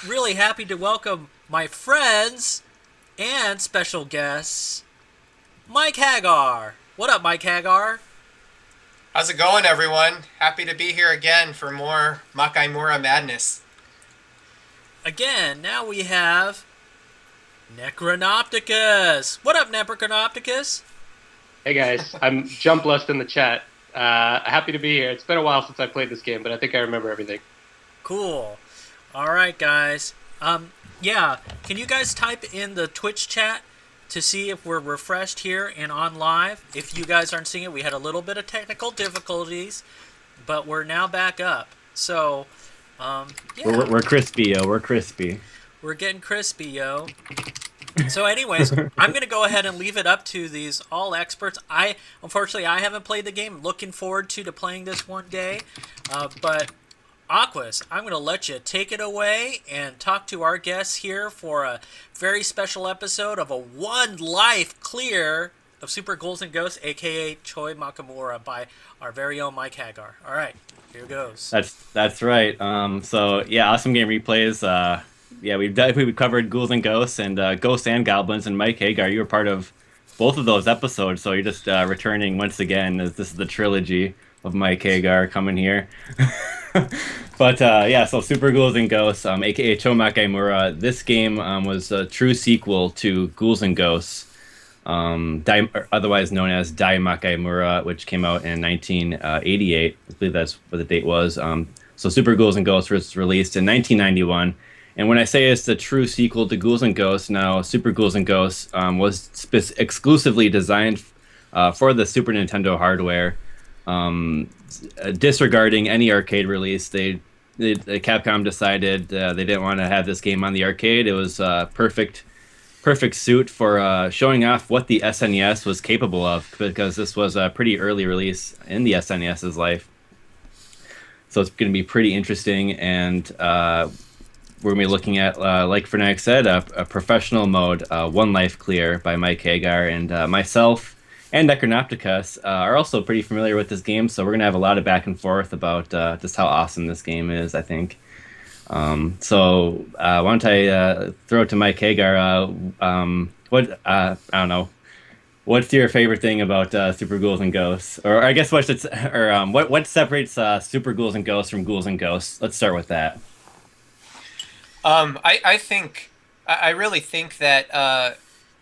really happy to welcome my friends and special guests, Mike Hagar. What up, Mike Hagar? How's it going, everyone? Happy to be here again for more Makaimura madness. Again, now we have Necronopticous. What up, Necronopticus? Hey guys, I'm Jump Lust in the chat. Happy to be here. It's been a while since I played this game, but I think I remember everything. Cool. All right, guys. Yeah, can you guys type in the Twitch chat to see if we're refreshed here and on live? If you guys aren't seeing it, we had a little bit of technical difficulties, but we're now back up. So, yeah. We're crispy, yo. We're crispy. We're getting crispy, yo. So anyways, I'm going to go ahead and leave it up to these all experts. Unfortunately, I haven't played the game. Looking forward to playing this one day. But Aquas, I'm going to let you take it away and talk to our guests here for a very special episode of a one life clear of Super Ghouls N Ghosts, a.k.a. Choi Makamura, by our very own Mike Hagar. All right, here goes. That's right. So yeah, awesome game replays. Yeah, we've covered Ghouls and Ghosts and Ghosts and Goblins, and Mike Hagar, you were part of both of those episodes, so you're just returning once again, as this is the trilogy of Mike Hagar coming here. But yeah, so Super Ghouls and Ghosts, aka Chomake Mura. This game was a true sequel to Ghouls and Ghosts, otherwise known as Daimake Mura, which came out in 1988. I believe that's what the date was. So Super Ghouls and Ghosts was released in 1991. And when I say it's the true sequel to Ghouls and Ghosts, now Super Ghouls and Ghosts was exclusively designed for the Super Nintendo hardware. Disregarding any arcade release, Capcom decided they didn't want to have this game on the arcade. It was perfect suit for showing off what the SNES was capable of, because this was a pretty early release in the SNES's life. So it's going to be pretty interesting, and we're going to be looking at, like Fernac said, a professional mode, One Life Clear by Mike Hagar, and myself and Necronopticus are also pretty familiar with this game, so we're going to have a lot of back and forth about just how awesome this game is, I think. So why don't I throw it to Mike Hagar? I don't know. What's your favorite thing about Super Ghouls and Ghosts? Or I guess what separates Super Ghouls and Ghosts from Ghouls and Ghosts? Let's start with that. I really think that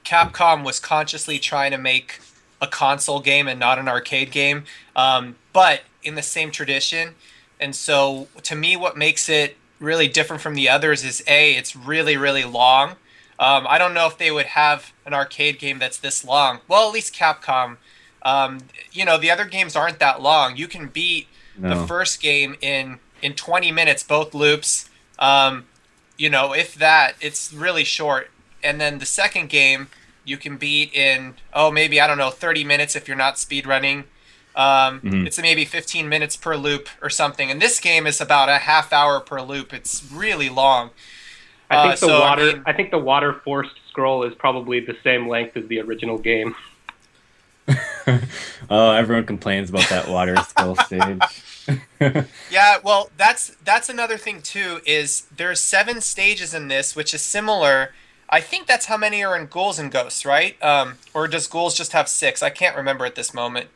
Capcom was consciously trying to make a console game and not an arcade game, but in the same tradition. And so, to me, what makes it really different from the others is it's really, really long. I don't know if they would have an arcade game that's this long. Well, at least Capcom. The other games aren't that long. You can beat the first game in 20 minutes, both loops. If that, it's really short. And then the second game you can beat in, maybe, I don't know, 30 minutes if you're not speedrunning. It's maybe 15 minutes per loop or something. And this game is about a half hour per loop. It's really long. I think the water forced scroll is probably the same length as the original game. Oh, everyone complains about that water scroll stage. Yeah, well, that's another thing too, is there's 7 stages in this, which is similar. I think that's how many are in Ghouls and Ghosts, right? Or does Ghouls just have 6? I can't remember at this moment.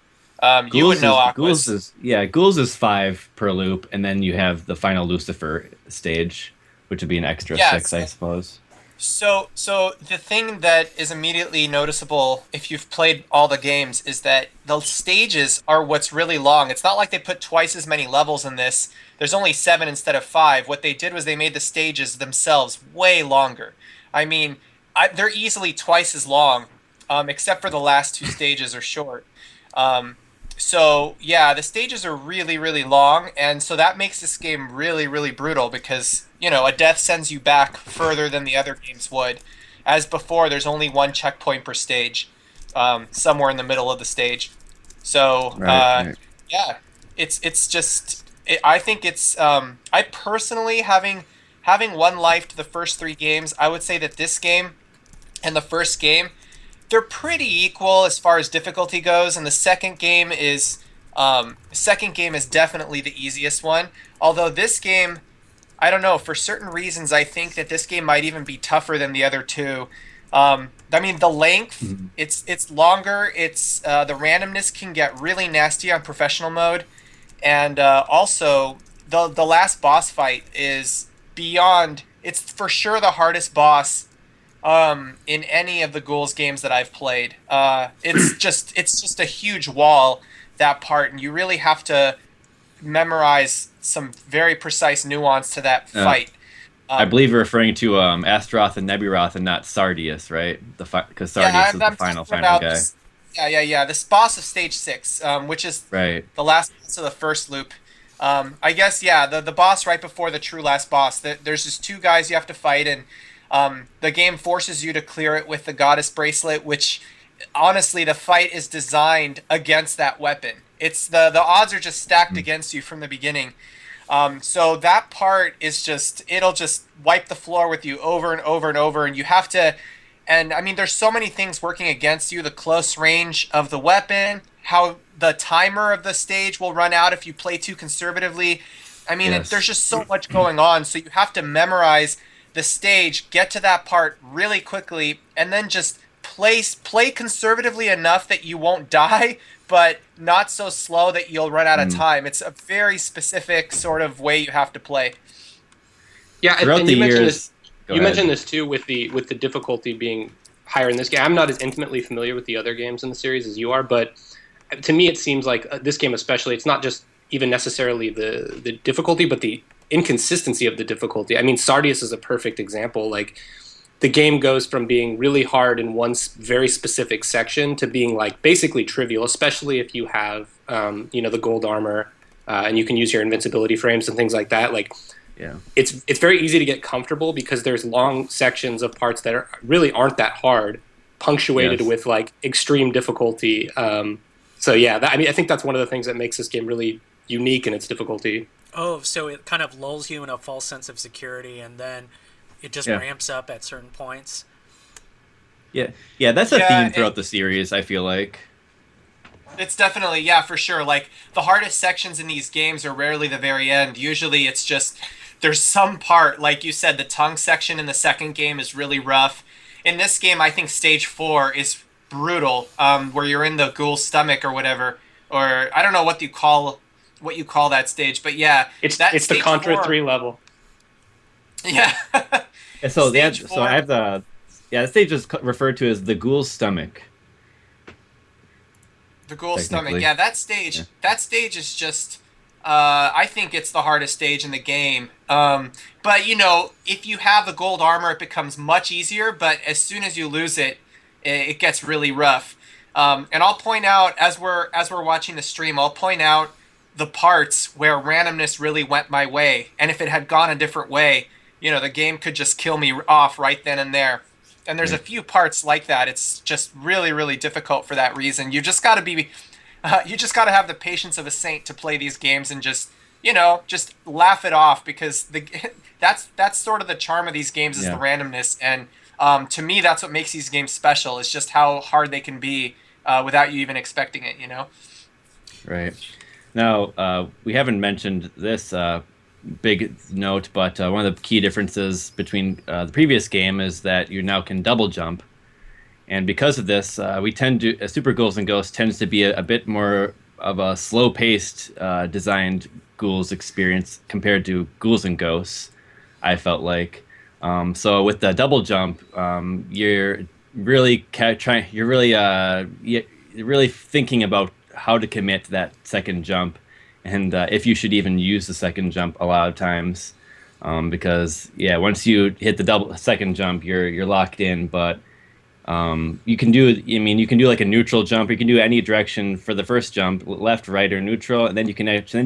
You would know, Aquas. Ghouls is 5 per loop, and then you have the final Lucifer stage, which would be an extra 6, I suppose. So the thing that is immediately noticeable if you've played all the games is that the stages are what's really long. It's not like they put twice as many levels in this. There's only 7 instead of 5. What they did was they made the stages themselves way longer. I mean, they're easily twice as long, except for the last 2 stages are short. So yeah, the stages are really, really long, and so that makes this game really, really brutal because, a death sends you back further than the other games would. As before, there's only 1 checkpoint per stage, somewhere in the middle of the stage. So, right. Yeah, it's just, I think it's, I personally, having one life to the first 3 games, I would say that this game and the first game, they're pretty equal as far as difficulty goes, and the second game is definitely the easiest one. Although this game I don't know. For certain reasons, I think that this game might even be tougher than the other two. I mean, the length, Mhm. it's longer. It's the randomness can get really nasty on professional mode, and also the last boss fight is beyond. It's for sure the hardest boss in any of the Ghouls games that I've played. It's just a huge wall, that part, and you really have to memorize some very precise nuance to that Uh, fight. I Um, believe you're referring to Astaroth and Neburoth and not Sardius, right? Because yeah, Sardius is the I'm final talking final about guy. this. Yeah. This boss of stage 6, which is Right. the last boss of the first loop. I guess yeah, the boss right before the true last boss. There's just two guys you have to fight, and the game forces you to clear it with the goddess bracelet, which honestly the fight is designed against that weapon. It's the odds are just stacked Mm. against you from the beginning. So that part is just it'll just wipe the floor with you over and over and over, and you have to. And I mean, there's so many things working against you: the close range of the weapon, how the timer of the stage will run out if you play too conservatively. I mean, there's Yes. just so much going on, so you have to memorize the stage, get to that part really quickly, and then just play conservatively enough that you won't die, but not so slow that you'll run out of Mm. time. It's a very specific sort of way you have to play. Yeah, Throughout and the you mentioned this. years, go You ahead. mentioned this too with the difficulty being higher in this game. I'm not as intimately familiar with the other games in the series as you are, but to me it seems like this game especially, it's not just even necessarily the difficulty, but the inconsistency of the difficulty. I mean, Sardius is a perfect example. Like the game goes from being really hard in one very specific section to being like basically trivial, especially if you have the gold armor, and you can use your invincibility frames and things like that. Like Yeah. it's very easy to get comfortable because there's long sections of parts that really aren't that hard, punctuated Yes. with like extreme difficulty. So yeah, I mean, I think that's one of the things that makes this game really unique in its difficulty. Oh, so it kind of lulls you in a false sense of security, and then it just Yeah. ramps up at certain points. Yeah. Yeah. That's a Yeah, theme throughout the series. I feel like. it's definitely, yeah, for sure. Like the hardest sections in these games are rarely the very end. Usually it's just there's some part, like you said, the tongue section in the second game is really rough. In this game, I think stage 4 is brutal, where you're in the ghoul's stomach or whatever, or I don't know what you call that stage, but yeah, that It's the stage Contra four, 3 level. yeah, And so stage so I four. have the stage is referred to as the ghoul's stomach, The ghoul stomach. technically. Yeah, that stage. Yeah. That stage is just. I think it's the hardest stage in the game. But if you have the gold armor, it becomes much easier. But as soon as you lose it, it gets really rough. And I'll point out as we're watching the stream, I'll point out the parts where randomness really went my way. And if it had gone a different way, the game could just kill me off right then and there. And there's a Right. few parts like that. It's just really, really difficult for that reason. You just got to have the patience of a saint to play these games and just laugh it off because that's sort of the charm of these games is the Yeah. randomness. And to me, that's what makes these games special. Is just how hard they can be without you even expecting it. Right. Now, we haven't mentioned this big note, but one of the key differences between the previous game is that you now can double jump. And because of this, we tend to Super Ghouls and Ghosts tends to be a bit more of a slow-paced, designed Ghouls experience compared to Ghouls and Ghosts. I felt like, so with the double jump, you're really you're really thinking about how to commit that second jump, and if you should even use the second jump a lot of times, because yeah, once you hit the double second jump, you're locked in, but you can do, I mean, you can do like a neutral jump. You can do any direction for the first jump, left, right, or neutral, and then you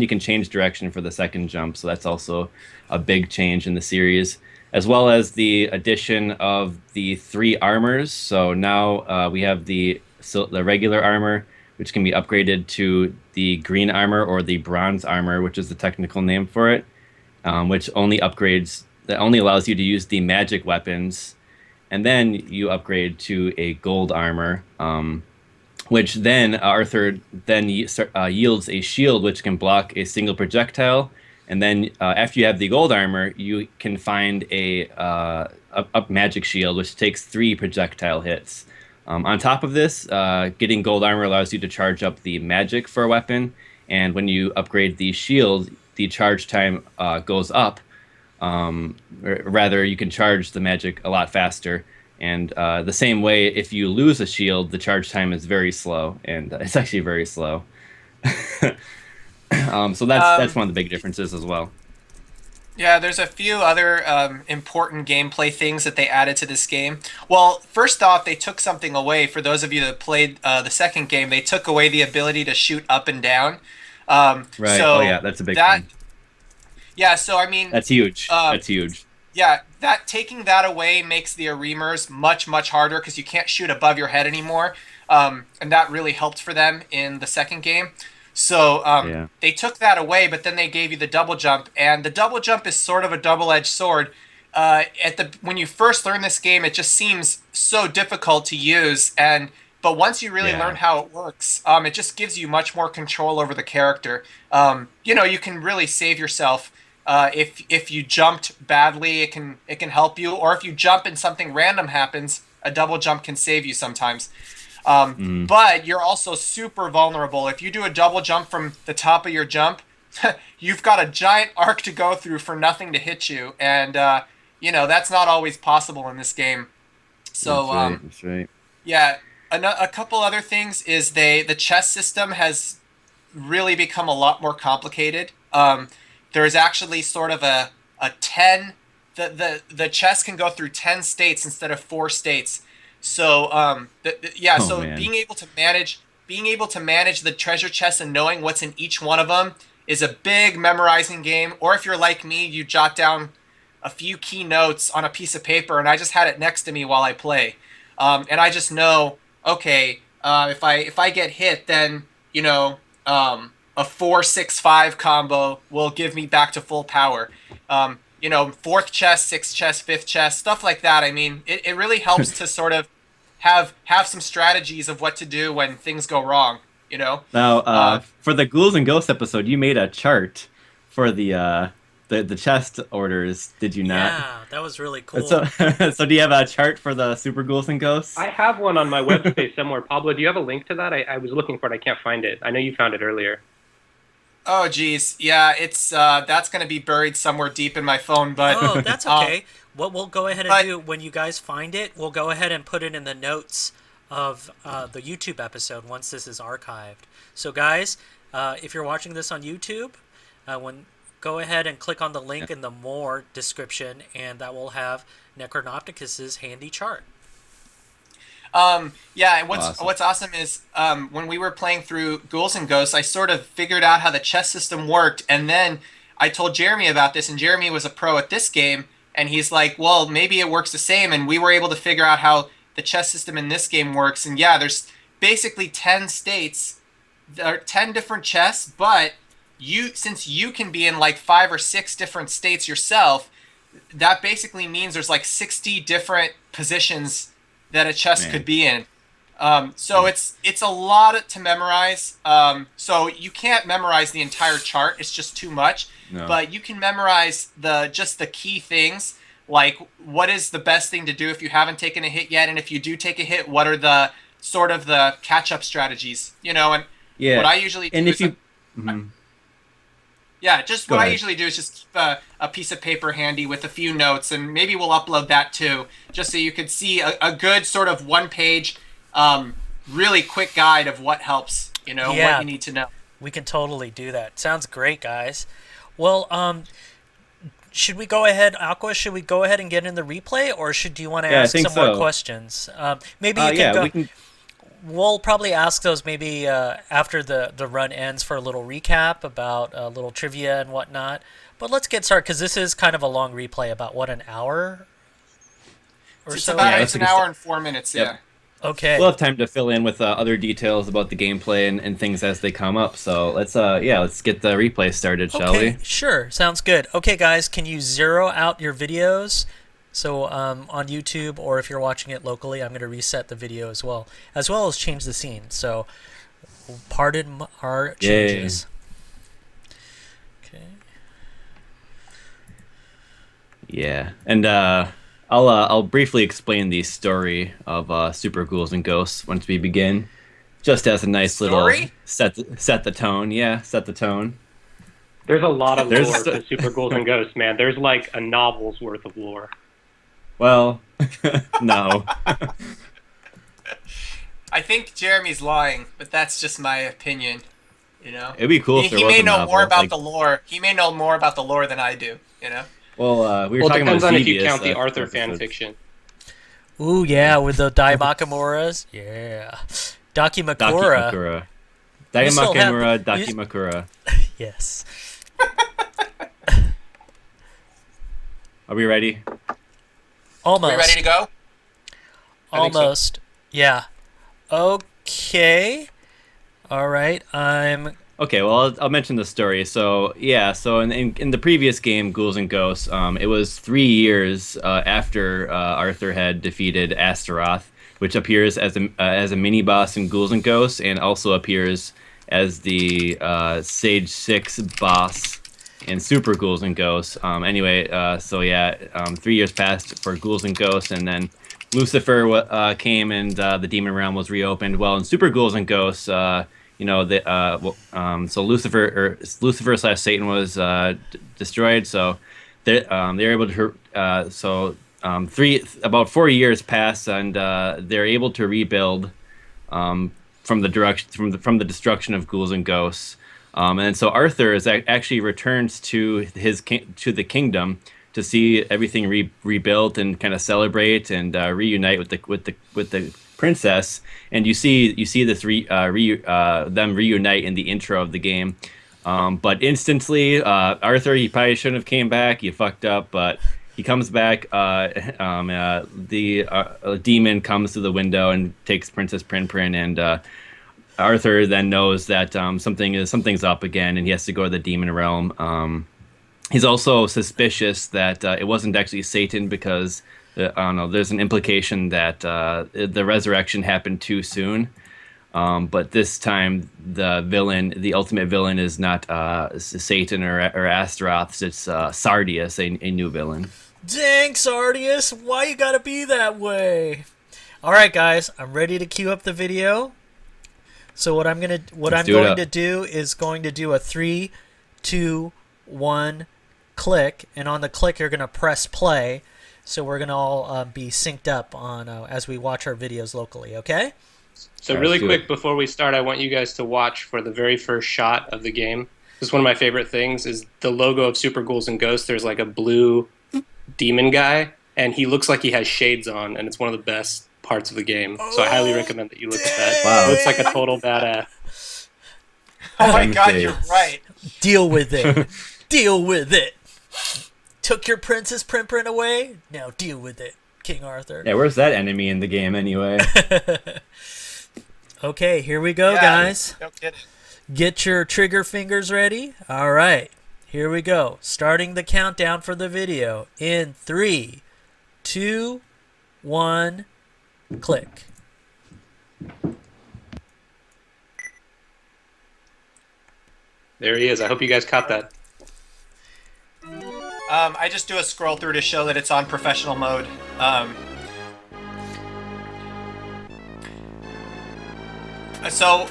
can change direction for the second jump. So that's also a big change in the series, as well as the addition of the three armors. So now we have the regular armor, which can be upgraded to the green armor or the bronze armor, which is the technical name for it, which only allows you to use the magic weapons, and then you upgrade to a gold armor, which then Arthur then yields a shield which can block a single projectile, And then after you have the gold armor, you can find a magic shield, which takes 3 projectile hits. On top of this, getting gold armor allows you to charge up the magic for a weapon, and when you upgrade the shield, the charge time goes up. Rather, you can charge the magic a lot faster. And the same way, if you lose a shield, the charge time is very slow, and it's actually very slow. So that's one of the big differences as well. Yeah, there's a few other important gameplay things that they added to this game. Well, first off, they took something away. For those of you that played the second game, they took away the ability to shoot up and down. Right. So oh yeah, that's a big thing. Yeah, so I mean, That's huge. That's huge. yeah, that taking that away makes the Areemers much, much harder because you can't shoot above your head anymore. And that really helped for them in the second game. So they took that away, but then they gave you the double jump, and the double jump is sort of a double-edged sword. When you first learn this game, it just seems so difficult to use, but once you really learn how it works, it just gives you much more control over the character. You can really save yourself. If you jumped badly, it can help you, or if you jump and something random happens, a double jump can save you sometimes. But you're also super vulnerable. If you do a double jump from the top of your jump, you've got a giant arc to go through for nothing to hit you, and that's not always possible in this game. So that's right. Yeah, a couple other things is the chess system has really become a lot more complicated. There's actually sort of a 10. The chess can go through 10 states instead of 4 states. So Man. being able to manage the treasure chests and knowing what's in each one of them is a big memorizing game. Or if you're like me, you jot down a few key notes on a piece of paper, and I just had it next to me while I play. And I just know, okay, if I get hit, then a 4-6-5 combo will give me back to full power. 4th chest, 6th chest, 5th chest, stuff like that. I mean, it really helps to sort of have some strategies of what to do when things go wrong, Now, for the Ghouls and Ghosts episode, you made a chart for the chest orders, did you not? Yeah, that was really cool. So do you have a chart for the Super Ghouls and Ghosts? I have one on my website somewhere. Pablo, do you have a link to that? I was looking for it. I can't find it. I know you found it earlier. Oh, geez. Yeah, it's that's going to be buried somewhere deep in my phone, but... Oh, that's okay. What we'll go ahead and do, when you guys find it, we'll go ahead and put it in the notes of the YouTube episode once this is archived. So, guys, if you're watching this on YouTube, go ahead and click on the link in the More description, and that will have Necronopticus's handy chart. And what's awesome is when we were playing through Ghouls and Ghosts, I sort of figured out how the chess system worked, and then I told Jeremy about this, and Jeremy was a pro at this game, and he's like, well, maybe it works the same, and we were able to figure out how the chess system in this game works, and yeah, there's basically 10 states, there are 10 different chess, but since you can be in like 5 or 6 different states yourself, that basically means there's like 60 different positions that a chess could be in. So it's a lot to memorize. So you can't memorize the entire chart. It's just too much. No. But you can memorize just the key things, like what is the best thing to do if you haven't taken a hit yet, and if you do take a hit, what are the sort of the catch-up strategies, and what I usually do I usually do is just keep a piece of paper handy with a few notes, and maybe we'll upload that too, just so you could see a good sort of one-page, really quick guide of what helps, what you need to know. We can totally do that. Sounds great, guys. Well, should we go ahead, Aqua, and get in the replay, or do you want to ask some more questions? Maybe you can go... We'll probably ask those maybe after the run ends for a little recap about a little trivia and whatnot. But let's get started, because this is kind of a long replay, about, an hour or it's so? It's an hour and 4 minutes, yep. Yeah. Okay. We'll have time to fill in with other details about the gameplay and things as they come up. So let's get the replay started, shall we? Sure. Sounds good. Okay, guys, can you zero out your videos? So on YouTube, or if you're watching it locally, I'm going to reset the video as well as change the scene. So pardon our changes. Okay. Yeah, and I'll briefly explain the story of Super Ghouls and Ghosts once we begin, just as a nice little Story? set the tone. Yeah, set the tone. There's a lot of lore There's to Super Ghouls and Ghosts, man. There's like a novel's worth of lore. well, no. I think Jeremy's lying, but that's just my opinion. You know, It'd be cool if there he was may a know novel. more about Like, the lore. He may know more about the lore than I do. You know. well, we were Well, it talking depends about on if you Xevious, count the Arthur episode. fan fiction. Ooh, yeah, with the Daimakamuras. Yeah. Dakimakura. Dakimakura. You still have- Dakimakura, you- Dakimakura. Yes. Are we ready? Almost. We ready to go? I think so. Almost. Yeah. Okay. All right. Okay, well, I'll mention the story. So, yeah, so in the previous game, Ghouls and Ghosts, it was 3 years after Arthur had defeated Astaroth, which appears as a mini boss in Ghouls and Ghosts, and also appears as the Sage 6 boss in Super Ghouls and Ghosts. Anyway, so yeah, 3 years passed for Ghouls and Ghosts, and then Lucifer came, and the Demon Realm was reopened. Well, in Super Ghouls and Ghosts, so Lucifer / Satan was destroyed. So they were able to. About 4 years pass, and they're able to rebuild from the destruction of Ghouls and Ghosts. And so Arthur actually returns to the kingdom to see everything rebuilt and kind of celebrate and reunite with the princess. And you see this them reunite in the intro of the game. But instantly, Arthur, he probably shouldn't have came back. You fucked up, but he comes back. The demon comes to the window and takes Princess Prin, and Arthur then knows that something's up again, and he has to go to the demon realm. He's also suspicious that it wasn't actually Satan because I don't know. There's an implication that the resurrection happened too soon. But this time, the ultimate villain, is not Satan or Astaroth. It's Sardius, a new villain. Dang, Sardius, why you gotta be that way? All right, guys, I'm ready to queue up the video. So what I'm going to do is going to do a 3, 2, 1 click, and on the click you're going to press play. So we're going to all be synced up on as we watch our videos locally, okay? So really quick, before we start, I want you guys to watch for the very first shot of the game. This is one of my favorite things, is the logo of Super Ghouls and Ghosts. There's like a blue demon guy, and he looks like he has shades on, and it's one of the best parts of the game. So I highly recommend that you look at that. Wow. It looks like a total badass. Oh my God, you're right. Deal with it. Deal with it. Took your Princess Prin away? Now deal with it, King Arthur. Yeah, where's that enemy in the game anyway? Okay, here we go, Yeah, guys. don't get it. Get your trigger fingers ready. All right, here we go. Starting the countdown for the video in 3, 2, 1, click. There he is. I hope you guys caught that. I just do a scroll through to show that it's on professional mode. So,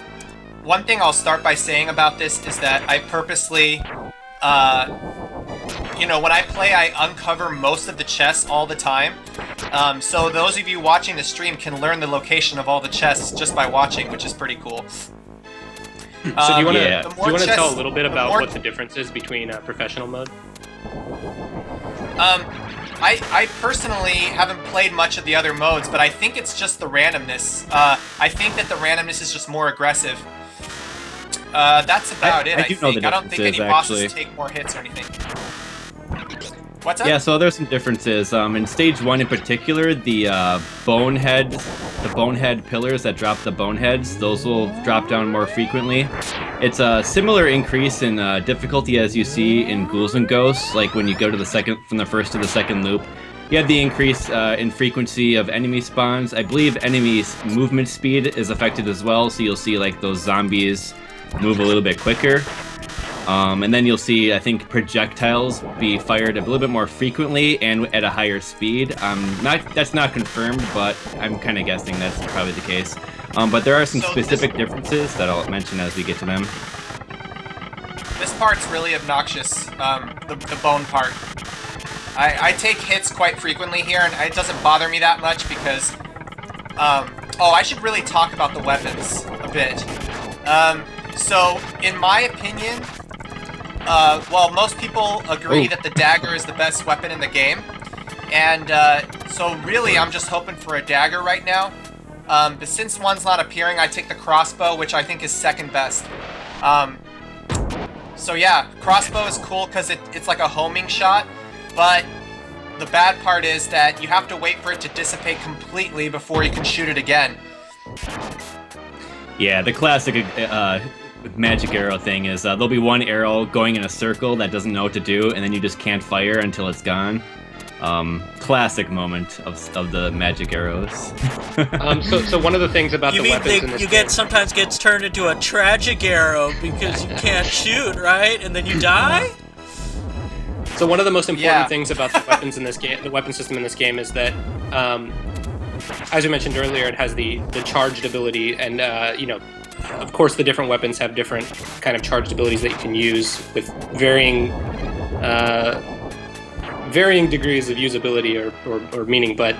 one thing I'll start by saying about this is that I purposely, when I play, I uncover most of the chests all the time. So those of you watching the stream can learn the location of all the chests just by watching, which is pretty cool. So do you want to yeah. tell a little bit about what the difference is between professional mode? I personally haven't played much of the other modes, but I think it's just the randomness. I think that the randomness is just more aggressive. That's about it, I do know think. the I don't think any differences, bosses actually. take more hits or anything. What's up? Yeah, so there's some differences. In stage 1 in particular, the bonehead pillars that drop the boneheads, those will drop down more frequently. It's a similar increase in difficulty as you see in Ghouls and Ghosts, like when you go to from the first to the second loop. You have the increase in frequency of enemy spawns. I believe enemies' movement speed is affected as well, so you'll see like those zombies move a little bit quicker. And then you'll see, I think, projectiles be fired a little bit more frequently and at a higher speed. That's not confirmed, but I'm kind of guessing that's probably the case. But there are some specific differences that I'll mention as we get to them. This part's really obnoxious, the bone part. I take hits quite frequently here, and it doesn't bother me that much because... oh, I should really talk about the weapons a bit. So, in my opinion, well, most people agree that the dagger is the best weapon in the game. And so really, I'm just hoping for a dagger right now. But since one's not appearing, I take the crossbow, which I think is second best. So yeah, crossbow is cool because it's like a homing shot, but the bad part is that you have to wait for it to dissipate completely before you can shoot it again. Yeah, the classic magic arrow thing is there'll be one arrow going in a circle that doesn't know what to do, and then you just can't fire until it's gone. Classic moment of the magic arrows. So one of the things about you the mean weapons in this you game, get sometimes gets turned into a tragic arrow because you can't shoot, right? And then you die? So one of the most important things about the weapons in this game, the weapon system in this game, is that, as we mentioned earlier, it has the charged ability, and of course, the different weapons have different kind of charged abilities that you can use with varying degrees of usability or meaning. But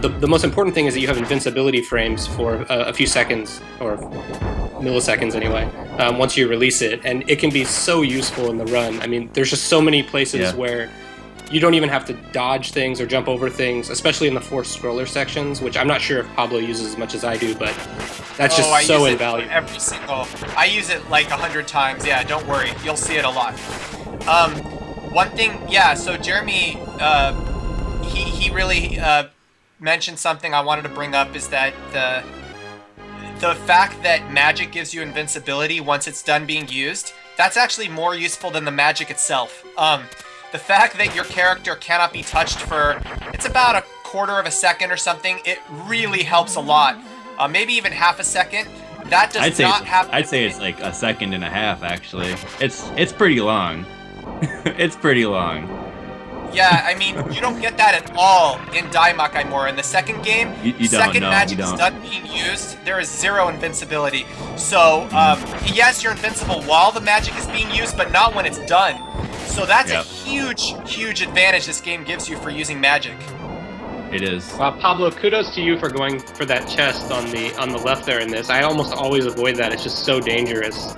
the most important thing is that you have invincibility frames for a few seconds, or milliseconds anyway, once you release it, and it can be so useful in the run. I mean, there's just so many places where you don't even have to dodge things or jump over things, especially in the forced scroller sections, which I'm not sure if Pablo uses as much as I do, but that's just so invaluable. I use it like 100 times. Yeah, don't worry, you'll see it a lot. One thing, so Jeremy, he really mentioned something I wanted to bring up, is that the fact that magic gives you invincibility once it's done being used, that's actually more useful than the magic itself. The fact that your character cannot be touched for, it's about a quarter of a second or something, it really helps a lot. Maybe even half a second. That does not happen. I'd say it's like a second and a half, actually. It's pretty long. It's pretty long. Yeah, I mean, you don't get that at all in Daimakai In the second game, second magic is done being used, there is zero invincibility. So, yes, you're invincible while the magic is being used, but not when it's done. So that's a huge, huge advantage this game gives you for using magic. It is. Pablo, kudos to you for going for that chest on the left there in this. I almost always avoid that. It's just so dangerous.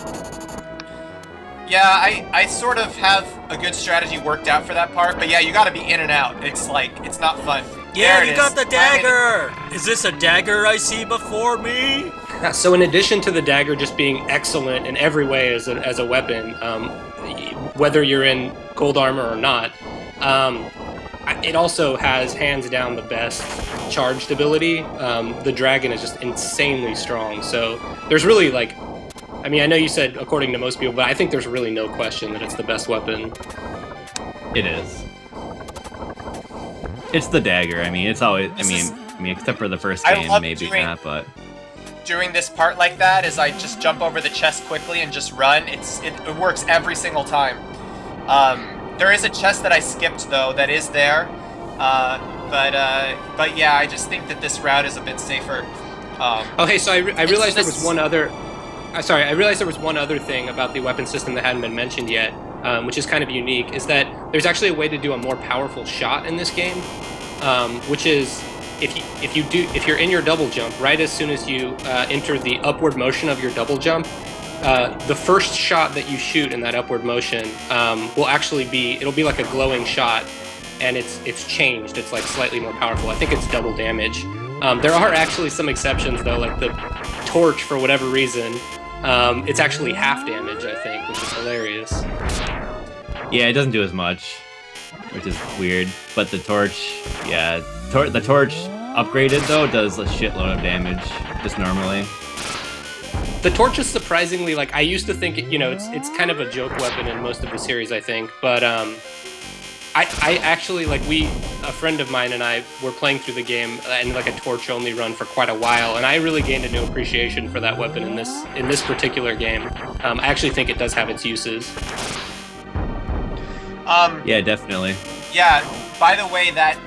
Yeah, I sort of have a good strategy worked out for that part, but yeah, you gotta be in and out. It's not fun. Yeah, you got the dagger! Is this a dagger I see before me? So in addition to the dagger just being excellent in every way as a weapon, whether you're in gold armor or not, it also has hands down the best charged ability. The dragon is just insanely strong, so there's really I mean, I know you said according to most people, but I think there's really no question that it's the best weapon. It is. It's the dagger. I mean, it's always. I mean, except for the first game, maybe not. But doing this part like that is I just jump over the chest quickly and just run. It works every single time. There is a chest that I skipped though that is there, but yeah, I just think that this route is a bit safer. Okay, so I realized there was one other. I realized there was one other thing about the weapon system that hadn't been mentioned yet, which is kind of unique, is that there's actually a way to do a more powerful shot in this game, which is if you're in your double jump, right as soon as you enter the upward motion of your double jump, the first shot that you shoot in that upward motion will actually it'll be like a glowing shot, and it's changed. It's like slightly more powerful. I think it's double damage. There are actually some exceptions though, like the torch, for whatever reason. It's actually half damage, I think, which is hilarious. Yeah, it doesn't do as much, which is weird. But the torch, the torch upgraded though does a shitload of damage just normally. The torch is surprisingly, I used to think it's kind of a joke weapon in most of the series, I think, but I actually a friend of mine and I were playing through the game in like a torch only run for quite a while, and I really gained a new appreciation for that weapon in this particular game. I actually think it does have its uses. Yeah, definitely. Yeah. By the way, that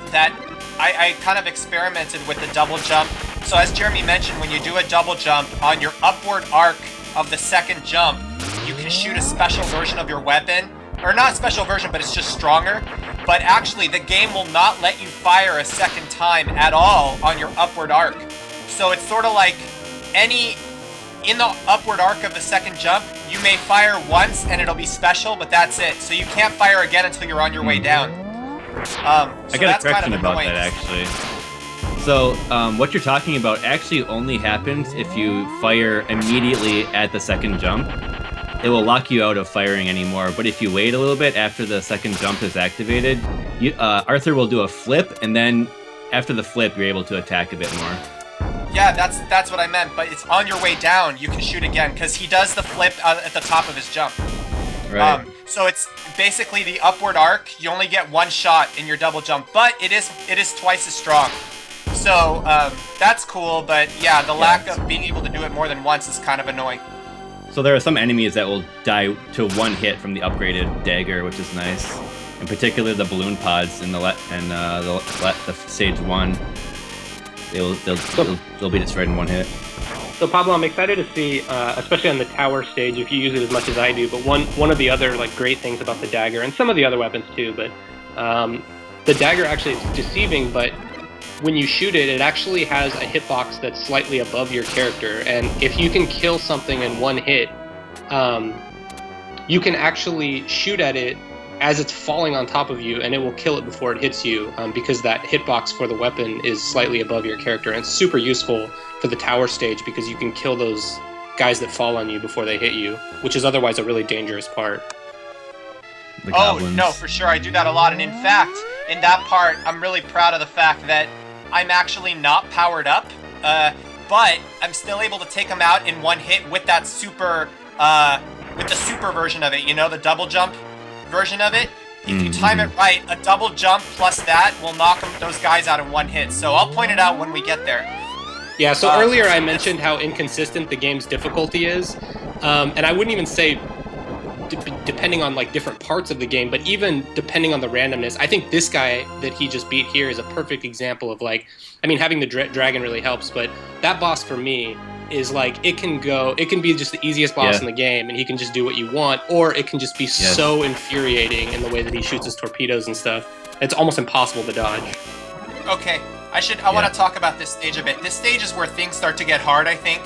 I kind of experimented with the double jump. So as Jeremy mentioned, when you do a double jump on your upward arc of the second jump, you can shoot a special version of your weapon. Or not special version, but it's just stronger. But actually, the game will not let you fire a second time at all on your upward arc. So it's sort of like in the upward arc of the second jump, you may fire once and it'll be special, but that's it. So you can't fire again until you're on your way down. I got a correction about that, actually. So, what you're talking about actually only happens if you fire immediately at the second jump. It will lock you out of firing anymore, but if you wait a little bit after the second jump is activated, Arthur will do a flip, and then after the flip, you're able to attack a bit more. Yeah, that's what I meant, but it's on your way down, you can shoot again, because he does the flip at the top of his jump. Right. So it's basically the upward arc, you only get one shot in your double jump, but it is twice as strong. So, that's cool, but yeah, the lack of being able to do it more than once is kind of annoying. So there are some enemies that will die to one hit from the upgraded dagger, which is nice. In particular, the balloon pods in the stage 1. They'll be destroyed in one hit. So Pablo, I'm excited to see, especially on the tower stage, if you use it as much as I do. But one of the other great things about the dagger, and some of the other weapons too, but the dagger actually is deceiving. But when you shoot it, it actually has a hitbox that's slightly above your character, and if you can kill something in one hit, you can actually shoot at it as it's falling on top of you, and it will kill it before it hits you, because that hitbox for the weapon is slightly above your character. And it's super useful for the tower stage because you can kill those guys that fall on you before they hit you, which is otherwise a really dangerous part. No, for sure, I do that a lot, and in fact, in that part, I'm really proud of the fact that I'm actually not powered up, but I'm still able to take them out in one hit with that super, with the super version of it, the double jump version of it. If you time it right, a double jump plus that will knock those guys out in one hit. So I'll point it out when we get there. Yeah, so earlier I mentioned how inconsistent the game's difficulty is, and I wouldn't even say depending on different parts of the game, but even depending on the randomness. I think this guy that he just beat here is a perfect example of having the dragon really helps, but that boss for me is it can be just the easiest boss in the game and he can just do what you want, or it can just be so infuriating in the way that he shoots his torpedoes and stuff. It's almost impossible to dodge. Okay, I want to talk about this stage a bit. This stage is where things start to get hard, I think.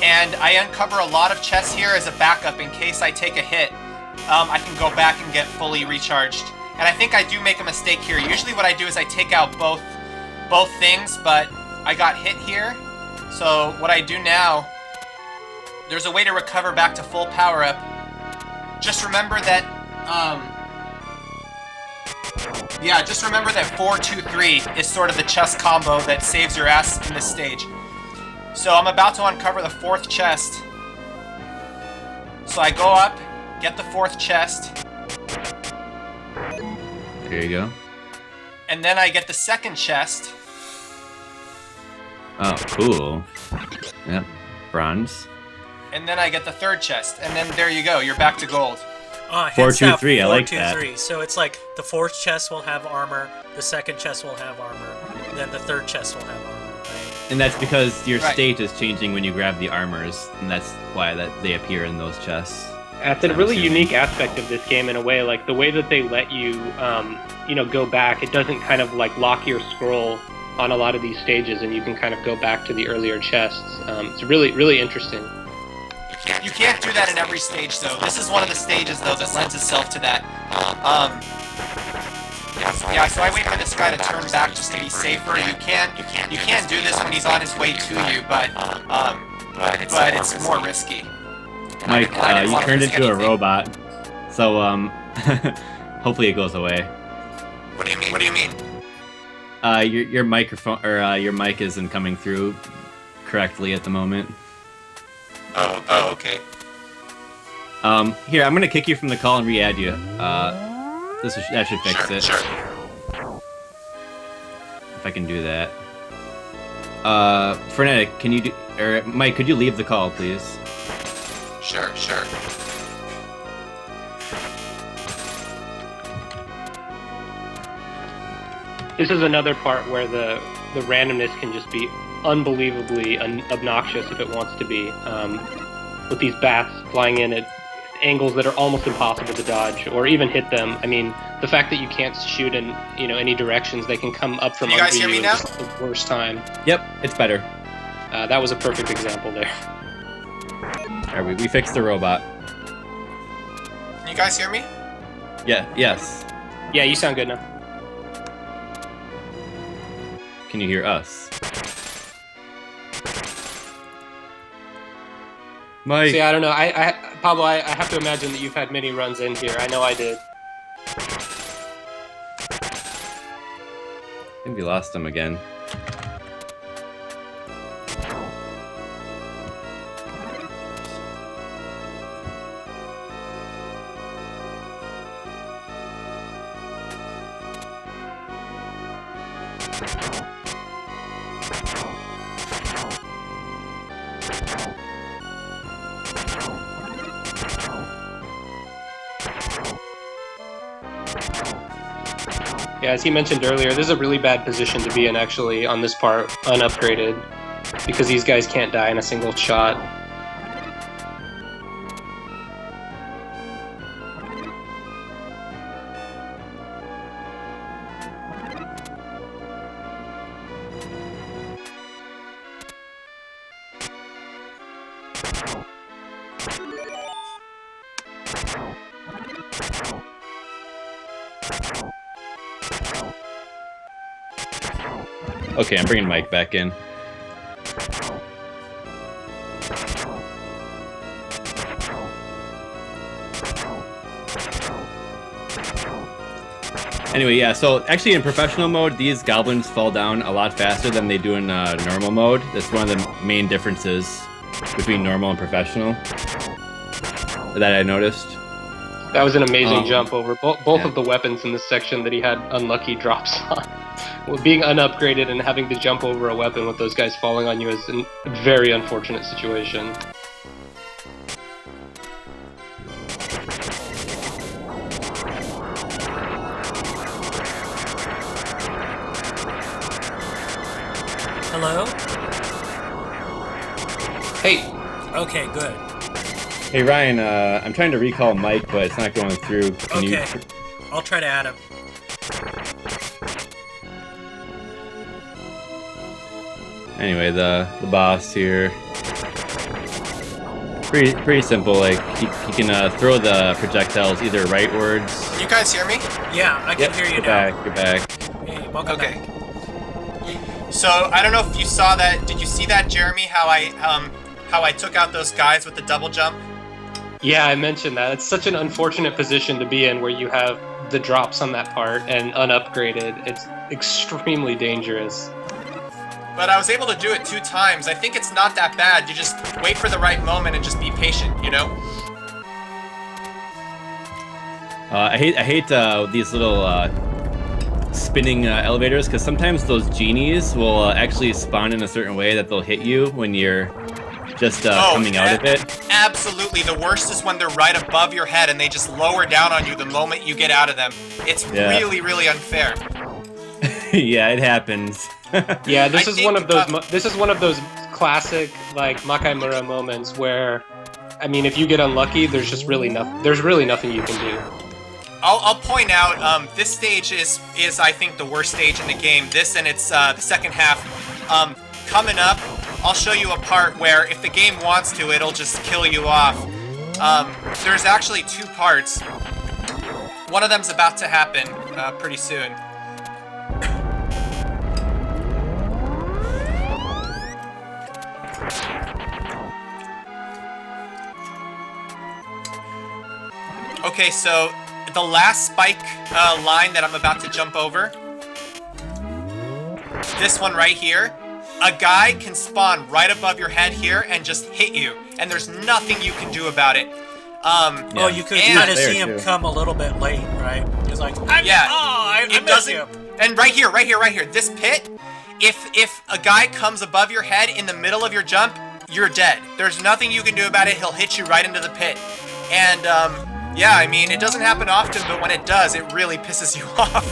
And I uncover a lot of chests here as a backup in case I take a hit. I can go back and get fully recharged. And I think I do make a mistake here. Usually what I do is I take out both things, but I got hit here. So what I do now, there's a way to recover back to full power up. Just remember that, just remember that 4-2-3 is sort of the chest combo that saves your ass in this stage. So I'm about to uncover the fourth chest. So I go up, get the fourth chest. There you go. And then I get the second chest. Oh, cool. Yep, bronze. And then I get the third chest. And then there you go, you're back to gold. 4-2-3, I like that. 4-2-3. So it's the fourth chest will have armor, the second chest will have armor, then the third chest will have armor. And that's because your state is changing when you grab the armors, and that's why they appear in those chests. That's a really unique aspect of this game in a way. The way that they let you, go back, it doesn't kind of lock your scroll on a lot of these stages, and you can kind of go back to the earlier chests. It's really, really interesting. You can't do that in every stage, though. This is one of the stages, though, that lends itself to that. Yeah, so I wait for this guy to turn back just to be safer. You can do this when he's on his way to you, but it's more risky. Mike, you turned into a robot, so hopefully it goes away. What do you mean? Your microphone or your mic isn't coming through correctly at the moment. Oh, okay. Here, I'm gonna kick you from the call and re-add you. That should fix it. Sure. If I can do that. Frenetic, can you do... Or Mike, could you leave the call, please? Sure. This is another part where the randomness can just be unbelievably obnoxious if it wants to be. With these bats flying in at angles that are almost impossible to dodge or even hit them. I mean, the fact that you can't shoot in any directions, they can come up from Can you under guys hear me you now? is just the worst time. Yep, it's better. That was a perfect example there. Alright, we fixed the robot. Can you guys hear me? Yeah, yes. Yeah, you sound good now. Can you hear us? Mike. See, I don't know. Pablo, I have to imagine that you've had many runs in here. I know I did. I think we lost him again. Yeah, as he mentioned earlier, this is a really bad position to be in, actually, on this part, unupgraded, because these guys can't die in a single shot. Okay, I'm bringing Mike back in. Anyway, yeah, so actually in professional mode, these goblins fall down a lot faster than they do in normal mode. That's one of the main differences between normal and professional that I noticed. That was an amazing jump over both yeah. of the weapons in this section that he had unlucky drops on. Well, being unupgraded and having to jump over a weapon with those guys falling on you is a very unfortunate situation. Hello? Hey, Okay, good. Hey Ryan, I'm trying to recall Mike, but it's not going through. Can you... Okay. I'll try to add him. Anyway, the boss here, pretty simple. Like he can throw the projectiles either rightwards. Can you guys hear me? Yeah, I can hear you now. You're back. Hey, welcome Okay. back. So I don't know if you saw that. Did you see that, Jeremy? How I took out those guys with the double jump? yeah, I mentioned that. It's such an unfortunate position to be in where you have the drops on that part and unupgraded. It's extremely dangerous. But I was able to do it 2 times. I think it's not that bad. You just wait for the right moment and just be patient, you know? I hate these little spinning elevators because sometimes those genies will actually spawn in a certain way that they'll hit you when you're just coming out of it. Absolutely. The worst is when they're right above your head and they just lower down on you the moment you get out of them. It's really, really unfair. Yeah, it happens. Yeah, this is one of those. uh, This is one of those classic like Makaimura moments where, I mean, if you get unlucky, there's just really nothing. There's really nothing you can do. I'll point out this stage is I think the worst stage in the game. This and it's the second half. Coming up, I'll show you a part where if the game wants to, it'll just kill you off. There's actually 2 parts. One of them's about to happen pretty soon. Okay, so the last spike line that I'm about to jump over, this one right here, a guy can spawn right above your head here and just hit you, and there's nothing you can do about it. Oh, you could And- kind of There, see him too. come a little bit late, right? It's like, I it miss doesn't. you. And right here, this pit. If a guy comes above your head in the middle of your jump, you're dead. There's nothing you can do about it. He'll hit you right into the pit. And yeah, I mean, it doesn't happen often, but when it does, it really pisses you off.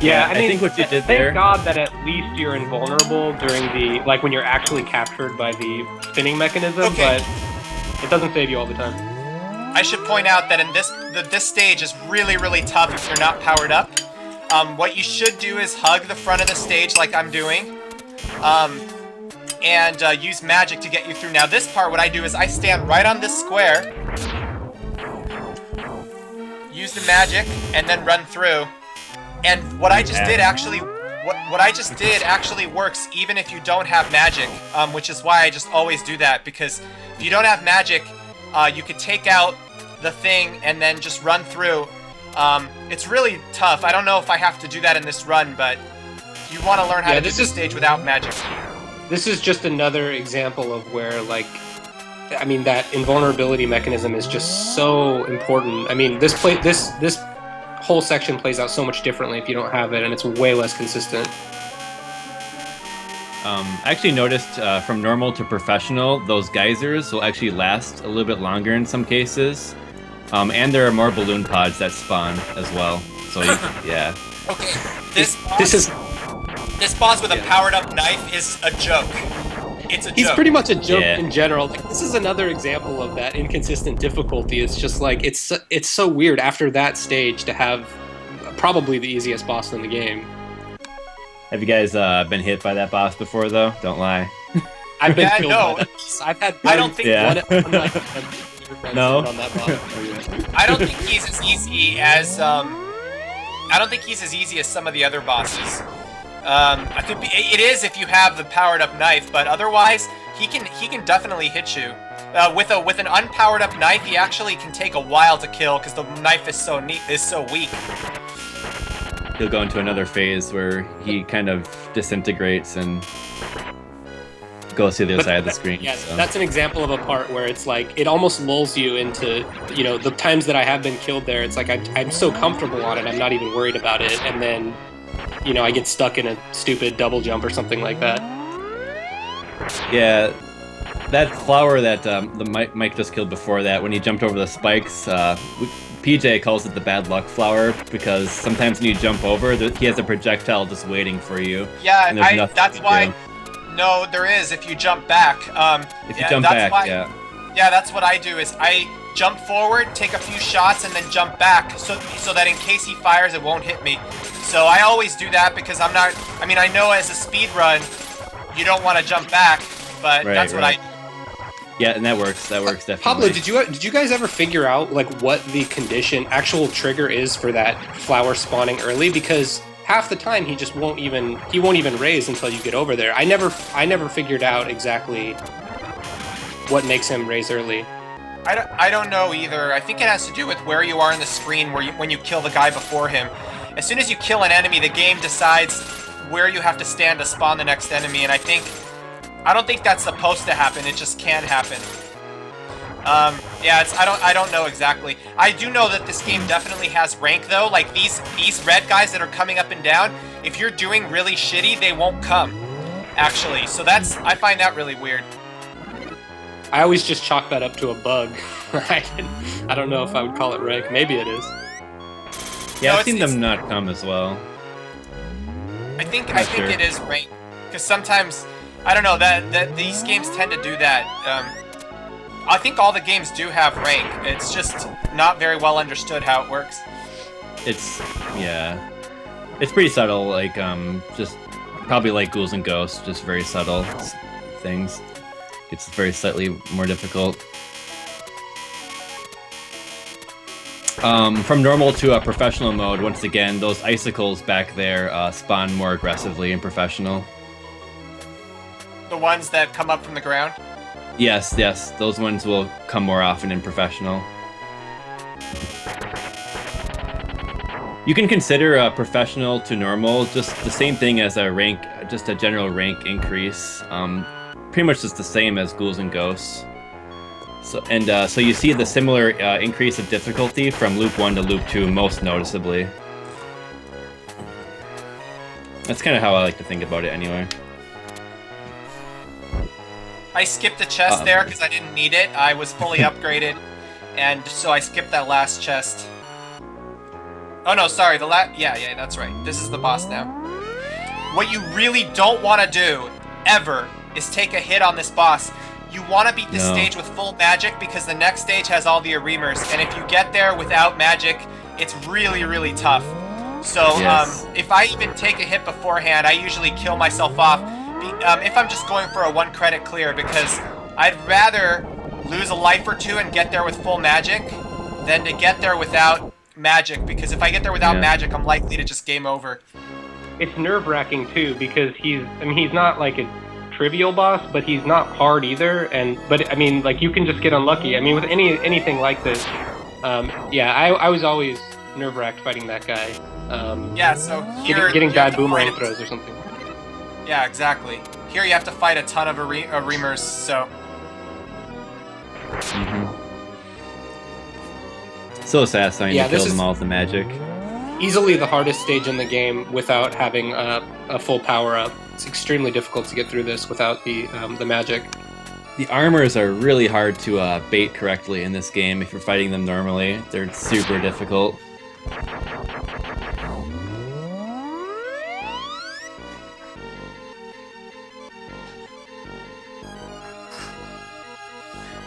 Yeah, I think what you did there. Thank God that at least you're invulnerable during the when you're actually captured by the spinning mechanism, Okay. but it doesn't save you all the time. I should point out that in this stage is really, really tough if you're not powered up. What you should do is hug the front of the stage like I'm doing, and use magic to get you through. Now this part, what I do is I stand right on this square, use the magic, and then run through. And what I just did actually, what I just did actually works even if you don't have magic, which is why I just always do that, because if you don't have magic, you could take out the thing and then just run through. It's really tough. I don't know if I have to do that in this run, but you want to learn how to do this stage without magic. This is just another example of where, that invulnerability mechanism is just so important. I mean, this whole section plays out so much differently if you don't have it, and it's way less consistent. I actually noticed from normal to professional, those geysers will actually last a little bit longer in some cases. And there are more balloon pods that spawn as well. So, yeah. Okay, This boss with a powered-up knife is a joke. It's a joke. He's pretty much a joke Yeah. in general. This is another example of that inconsistent difficulty. It's just it's so weird after that stage to have probably the easiest boss in the game. Have you guys been hit by that boss before, though? Don't lie. I've been killed no. by that boss. I've had I don't think- No. on that boss. I don't think he's as easy as some of the other bosses. I think it is if you have the powered up knife, but otherwise he can definitely hit you. With an unpowered up knife, he actually can take a while to kill because the knife is so weak. He'll go into another phase where he kind of disintegrates and goes to the other side of the screen. Yeah, so. that's an example of a part where it's it almost lulls you into, the times that I have been killed there, it's I'm so comfortable on it, I'm not even worried about it, and then, I get stuck in a stupid double jump or something like that. Yeah, that flower that the Mike just killed before that, when he jumped over the spikes, PJ calls it the bad luck flower because sometimes when you jump over, he has a projectile just waiting for you. Yeah, and there's nothing that's to why. do. No, there is if you jump back. If you jump back, yeah. Yeah, that's what I do. Is I jump forward, take a few shots, and then jump back, so that in case he fires, it won't hit me. So I always do that because I'm not. I mean, I know as a speed run, you don't want to jump back, but that's what I do. Yeah, and that works. That works definitely. Pablo, did you guys ever figure out what the actual trigger is for that flower spawning early? Because half the time he just won't even raise until you get over there. I never figured out exactly what makes him raise early. I don't know either. I think it has to do with where you are in the screen when you kill the guy before him. As soon as you kill an enemy, the game decides where you have to stand to spawn the next enemy, and I don't think that's supposed to happen. It just can happen. Yeah, I don't know exactly. I do know that this game definitely has rank though. Like these red guys that are coming up and down, if you're doing really shitty, they won't come. Actually, so I find that really weird. I always just chalk that up to a bug. I don't know if I would call it rank. Maybe it is. Yeah, No, I've seen them not come as well. I think sure. it is rank because sometimes I don't know that these games tend to do that. I think all the games do have rank. It's just not very well understood how it works. It's pretty subtle. Like just probably like Ghouls and Ghosts, just very subtle things. It's very slightly more difficult. From normal to a professional mode, once again, those icicles back there spawn more aggressively in professional. The ones that come up from the ground. Yes, those ones will come more often in professional. You can consider professional to normal just the same thing as a rank, just a general rank increase. Pretty much just the same as Ghouls and Ghosts. So you see the similar increase of difficulty from Loop 1 to Loop 2 most noticeably. That's kind of how I like to think about it anyway. I skipped the chest there because I didn't need it. I was fully upgraded, and so I skipped that last chest. Oh no, sorry, yeah, that's right. This is the boss now. What you really don't want to do, ever, is take a hit on this boss. You want to beat this stage with full magic because the next stage has all the Areemers, and if you get there without magic, it's really, really tough. So, if I even take a hit beforehand, I usually kill myself off if I'm just going for a 1 credit clear, because I'd rather lose a life or two and get there with full magic than to get there without magic, because if I get there without magic, I'm likely to just game over. It's nerve-wracking too, because he's not like a trivial boss, but he's not hard either, but I mean, like, you can just get unlucky. I mean, with anything like this, I was always nerve-wracked fighting that guy. So here getting bad boomerang throws or something. Yeah, exactly. Here you have to fight a ton of Areemers, so... So satisfying to kill them all with the magic. Easily the hardest stage in the game without having a full power-up. It's extremely difficult to get through this without the magic. The armors are really hard to bait correctly in this game if you're fighting them normally. They're super difficult.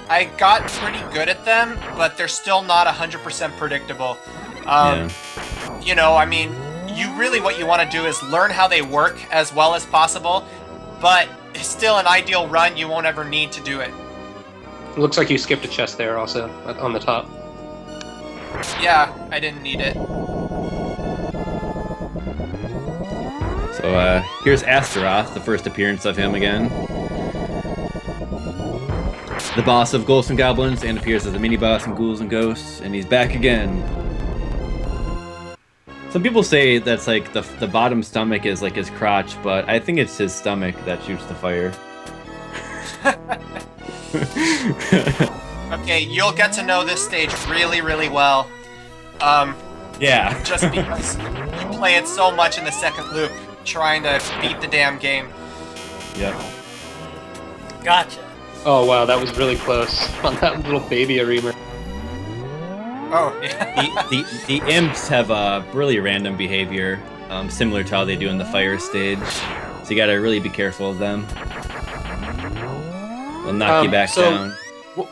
I got pretty good at them, but they're still not 100% predictable. You know, I mean, what you want to do is learn how they work as well as possible, but still an ideal run, you won't ever need to do it. It looks like you skipped a chest there also, on the top. Yeah, I didn't need it. So here's Astaroth, the first appearance of him again. The boss of Ghosts and Goblins, and appears as a mini-boss in Ghouls and Ghosts, and he's back again. Some people say that's like the bottom stomach is like his crotch, but I think it's his stomach that shoots the fire. Okay, you'll get to know this stage really, really well. Yeah. Just because you play it so much in the second loop, trying to beat the damn game. Yep. Gotcha. Oh wow, that was really close on that little baby Areemer. Oh, yeah. the imps have a really random behavior, similar to how they do in the fire stage. So you gotta really be careful of them. They'll knock you back down.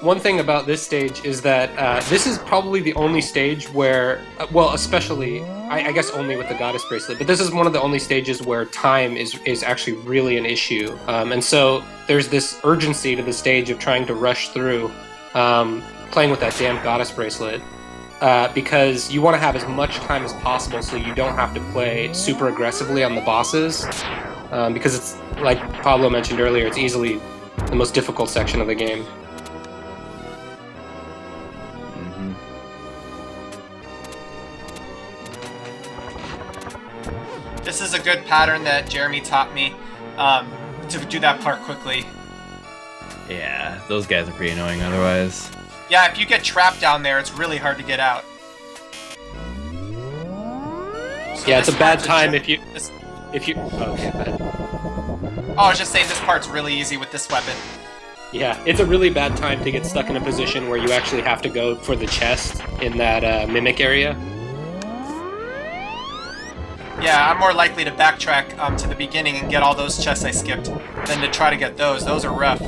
One thing about this stage is that this is probably the only stage where, especially, I guess only with the Goddess Bracelet, but this is one of the only stages where time is actually really an issue. And so there's this urgency to the stage of trying to rush through, playing with that damn Goddess Bracelet, because you want to have as much time as possible so you don't have to play super aggressively on the bosses, because it's, like Pablo mentioned earlier, it's easily the most difficult section of the game. This is a good pattern that Jeremy taught me to do that part quickly. Yeah, those guys are pretty annoying otherwise. Yeah, if you get trapped down there, it's really hard to get out. So yeah, it's a bad time if you... I was just saying this part's really easy with this weapon. Yeah, it's a really bad time to get stuck in a position where you actually have to go for the chest in that mimic area. Yeah, I'm more likely to backtrack to the beginning and get all those chests I skipped than to try to get those. Those are rough.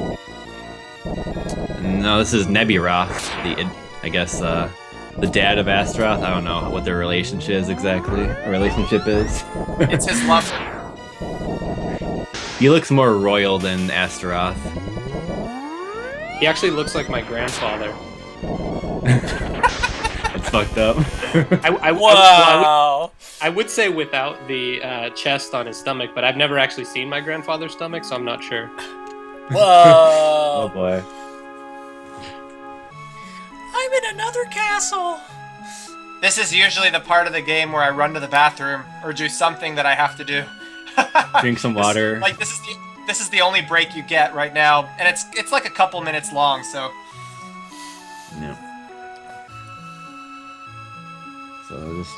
No, this is Nebiroth, I guess the dad of Astaroth. I don't know what their relationship is exactly. It's his lover. He looks more royal than Astaroth. He actually looks like my grandfather. It's fucked up. I would say without the chest on his stomach, but I've never actually seen my grandfather's stomach, so I'm not sure. Whoa! Oh boy. I'm in another castle! This is usually the part of the game where I run to the bathroom or do something that I have to do. Drink some water. This is the only break you get right now, and it's like a couple minutes long, so... Just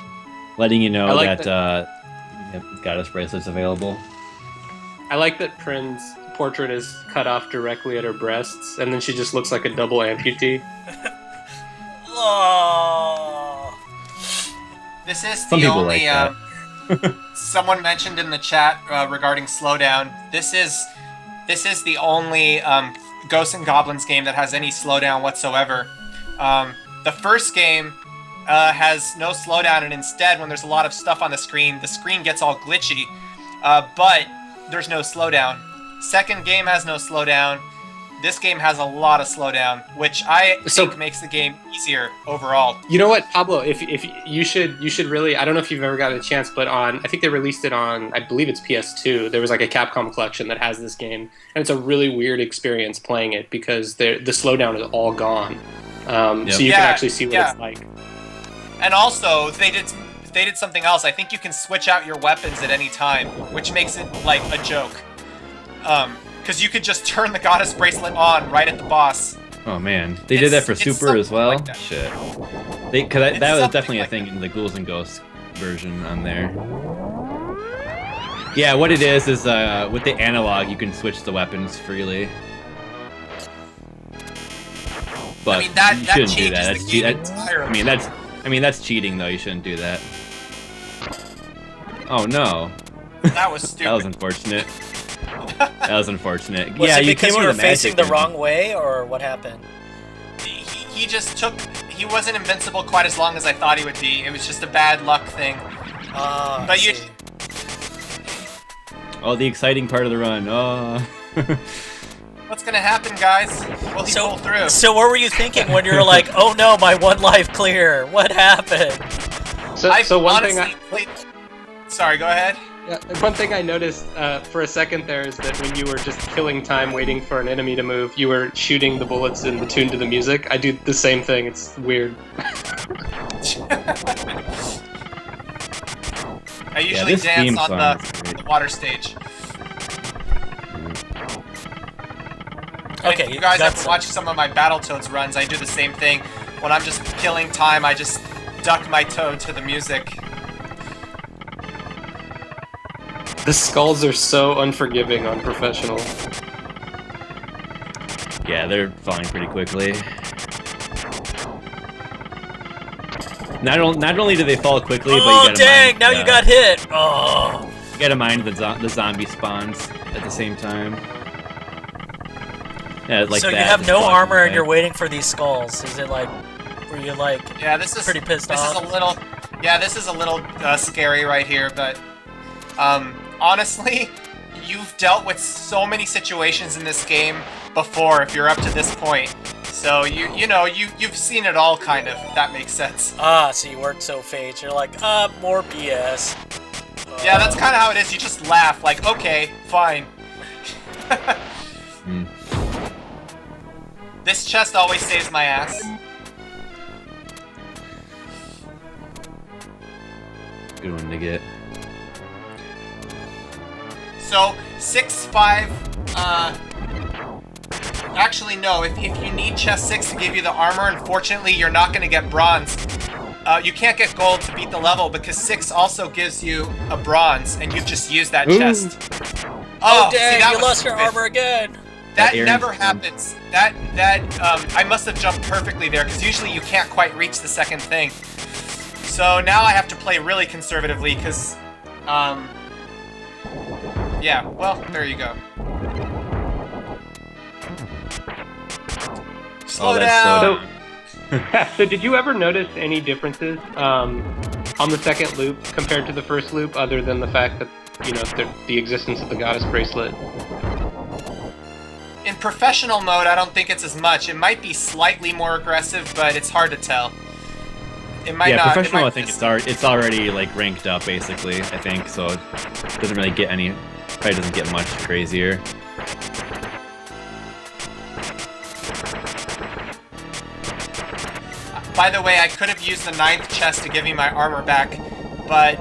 letting you know I like that goddess bracelet's available. I like that Prin's portrait is cut off directly at her breasts, and then she just looks like a double amputee. Oh. This is Some the people only. like Someone mentioned in the chat regarding slowdown. This is the only Ghosts and Goblins game that has any slowdown whatsoever. The first game has no slowdown, and instead, when there's a lot of stuff on the screen gets all glitchy. But there's no slowdown. Second game has no slowdown. This game has a lot of slowdown, which I think makes the game easier overall. You know what, Pablo? If you should really. I don't know if you've ever got a chance, but I think they released it on. I believe it's PS2. There was like a Capcom collection that has this game, and it's a really weird experience playing it because the slowdown is all gone. So you can actually see what it's like. And also, they did something else. I think you can switch out your weapons at any time, which makes it like a joke. Because you could just turn the goddess bracelet on right at the boss. Oh man, they did that for Super as well. Like that. Shit, that was definitely a thing in the Ghouls and Ghosts version on there. Yeah, what it is with the analog you can switch the weapons freely. But I mean, that you shouldn't do changes that. the game entirely. That's cheating though. You shouldn't do that. Oh no. That was stupid. That was unfortunate. That was unfortunate. Was yeah, it because you were came with facing the magic wrong way, or what happened? He just took. He wasn't invincible quite as long as I thought he would be. It was just a bad luck thing. Ah, But you. Oh, the exciting part of the run. Oh. What's gonna happen, guys? Will he pull through? So what were you thinking when you were like, "Oh no, my one life clear"? What happened? So one thing. Sorry, go ahead. Yeah, one thing I noticed for a second there is that when you were just killing time waiting for an enemy to move, you were shooting the bullets in the tune to the music. I do the same thing. It's weird. I usually dance on the water stage. Okay, if you guys ever watch some of my Battletoads runs, I do the same thing. When I'm just killing time, I just duck my toad to the music. The skulls are so unforgiving on professional. Yeah, they're falling pretty quickly. Not only do they fall quickly, but you gotta dang! mind, Now you got hit. Oh. You gotta mind the zombie spawns at the same time. Yeah, like so that, you have no spawn armor right. and you're waiting for these skulls. Is it like, were you like? Yeah, this is pretty pissed this off. Is a little. Yeah, this is a little scary right here, but honestly, you've dealt with so many situations in this game before. If you're up to this point, so you've seen it all, kind of. If that makes sense. Ah, so you weren't so phased. You're like, more BS. Yeah, that's kind of how it is. You just laugh, like, okay, fine. This chest always saves my ass. Good one to get. So 6-5. Actually, no. If you need chest 6 to give you the armor, unfortunately, you're not going to get bronze. You can't get gold to beat the level because 6 also gives you a bronze, and you've just used that chest. Oh dang! See, You lost your armor again. That never happens. I must have jumped perfectly there because usually you can't quite reach the second thing. So now I have to play really conservatively because, yeah. Well, there you go. Slow down. So did you ever notice any differences on the second loop compared to the first loop, other than the fact that the existence of the goddess bracelet? In professional mode, I don't think it's as much. It might be slightly more aggressive, but it's hard to tell. It might not. Professional, I think it's already like ranked up basically. I think so. It doesn't really get probably doesn't get much crazier. By the way, I could have used the 9th chest to give me my armor back, but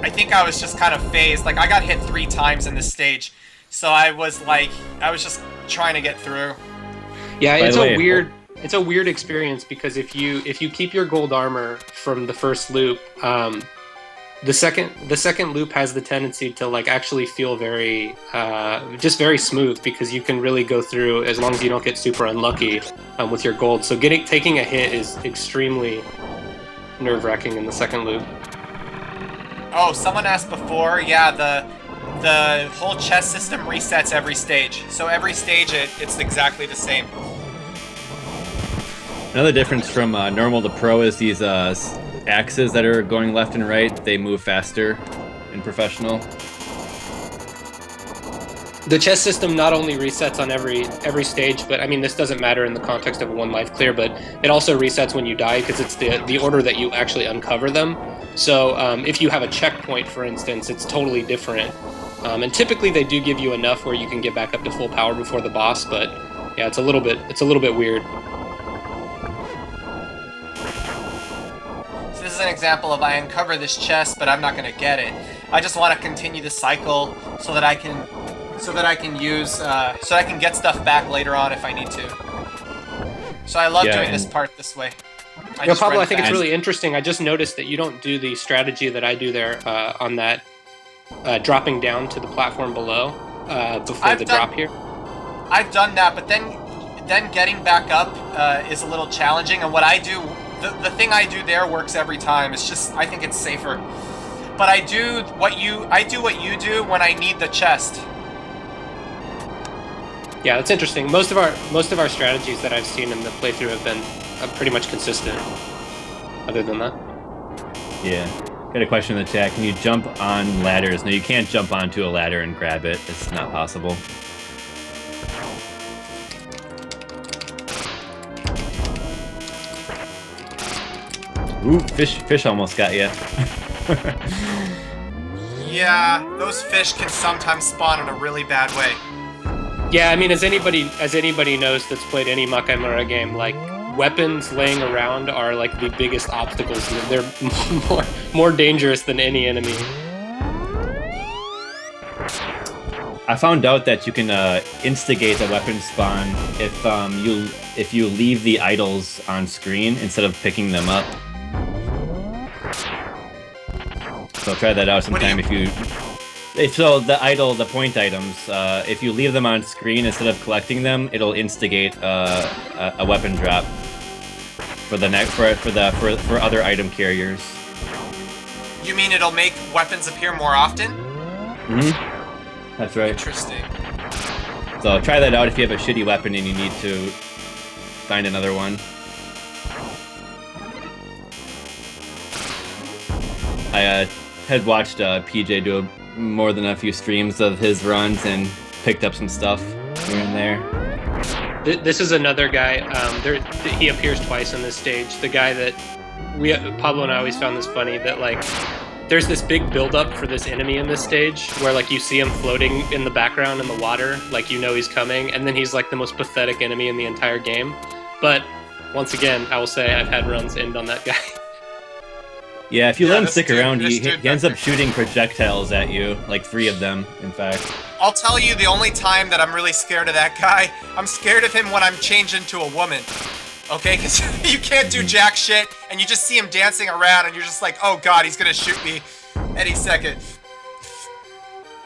I think I was just kind of phased. Like, I got hit 3 times in this stage, so I was just trying to get through. Yeah, it's a weird it's a weird experience because if you keep your gold armor from the first loop, the second loop has the tendency to like actually feel very just very smooth because you can really go through as long as you don't get super unlucky with your gold. So taking a hit is extremely nerve-wracking in the second loop. Oh, someone asked before. Yeah, the whole chest system resets every stage. So every stage it's exactly the same. Another difference from normal to pro is these axes that are going left and right. They move faster in professional. The chess system not only resets on every stage, but I mean this doesn't matter in the context of a one life clear, but it also resets when you die because it's the order that you actually uncover them. So if you have a checkpoint, for instance, it's totally different. And typically they do give you enough where you can get back up to full power before the boss, but yeah, it's a little bit weird. So this is an example of I uncover this chest, but I'm not going to get it. I just want to continue the cycle so that I can get stuff back later on if I need to. So I love doing this part this way. Pablo, I think it's really interesting. I just noticed that you don't do the strategy that I do there on that dropping down to the platform below before the drop here. I've done that, but then getting back up is a little challenging. And what I do, the thing I do there works every time. It's just I think it's safer. But I do what you do when I need the chest. Yeah, that's interesting. Most of our strategies that I've seen in the playthrough have been pretty much consistent. Other than that, yeah. Got a question in the chat. Can you jump on ladders? No, you can't jump onto a ladder and grab it. It's not possible. Ooh, fish almost got you. Yeah, those fish can sometimes spawn in a really bad way. Yeah, I mean, as anybody knows that's played any Makamura game, like weapons laying around are like the biggest obstacles. They're more dangerous than any enemy. I found out that you can instigate a weapon spawn if you leave the idols on screen instead of picking them up. So try that out sometime So the point items, if you leave them on screen instead of collecting them, it'll instigate a weapon drop for other item carriers. You mean it'll make weapons appear more often? Mm-hmm. That's right. Interesting. So try that out if you have a shitty weapon and you need to find another one. I had watched PJ do more than a few streams of his runs and picked up some stuff here and there. This is another guy. He appears twice on this stage. The guy that Pablo and I always found this funny, that like there's this big build-up for this enemy in this stage where like you see him floating in the background in the water, like you know he's coming, and then he's like the most pathetic enemy in the entire game. But once again, I will say I've had runs end on that guy. Yeah, if you let him stick around, he ends up shooting projectiles at you, like 3 of them, in fact. I'll tell you the only time that I'm really scared of that guy, I'm scared of him when I'm changed into a woman. Okay, because you can't do jack shit, and you just see him dancing around, and you're just like, oh god, he's gonna shoot me any second.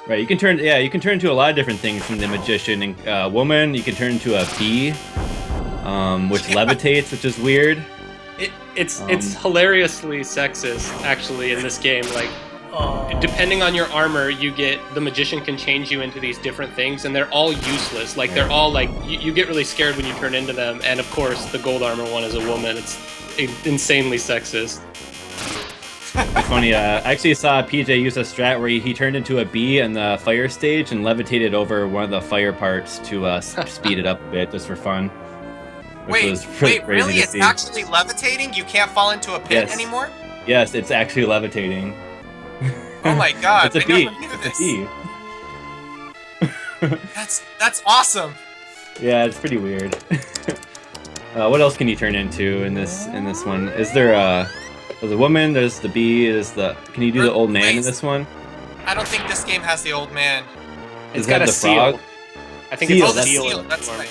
Right, you can turn into a lot of different things from the magician and woman. You can turn into a bee, which levitates, which is weird. It's hilariously sexist, actually, in this game. Like, depending on your armor, the magician can change you into these different things, and they're all useless. Like, they're all like, you get really scared when you turn into them, and of course, the gold armor one is a woman. It's insanely sexist. It's funny, I actually saw PJ use a strat where he turned into a bee in the fire stage and levitated over one of the fire parts to speed it up a bit, just for fun. Wait, really? It's actually levitating? You can't fall into a pit anymore? Yes, it's actually levitating. Oh my god, it's a bee. Never knew this. It's a bee. That's awesome. Yeah, it's pretty weird. What else can you turn into in this one? There's a woman, there's the bee, can you do the old man in this one? I don't think this game has the old man. It's got a seal. Frog? I think it's the seal. That's right.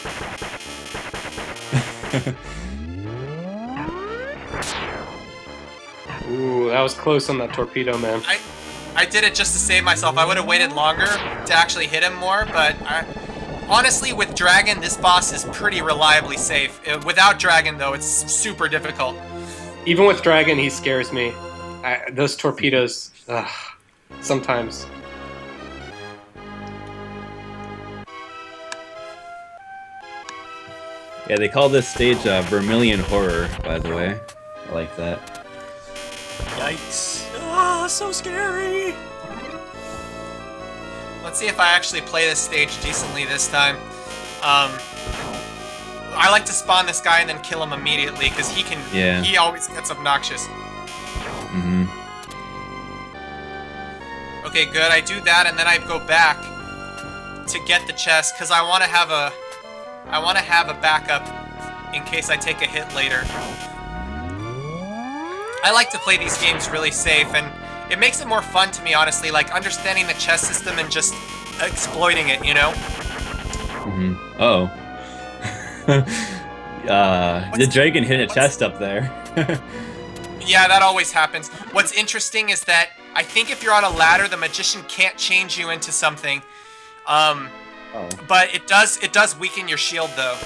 Ooh, that was close on that torpedo, man. I did it just to save myself. I would have waited longer to actually hit him more, but honestly, with Dragon, this boss is pretty reliably safe. Without Dragon, though, it's super difficult. Even with Dragon, he scares me. Those torpedoes, sometimes. Yeah, they call this stage Vermilion Horror, by the way. I like that. Yikes. Ah, so scary. Let's see if I actually play this stage decently this time. I like to spawn this guy and then kill him immediately because he can. Yeah. He always gets obnoxious. Mm-hmm. Okay, good. I do that and then I go back to get the chest because I want to have a backup in case I take a hit later. I like to play these games really safe, and it makes it more fun to me, honestly, like understanding the chess system and just exploiting it, you know? Mm-hmm. Uh-oh. The dragon hit a chest up there. Yeah, that always happens. What's interesting is that I think if you're on a ladder, the magician can't change you into something. But it does weaken your shield, though.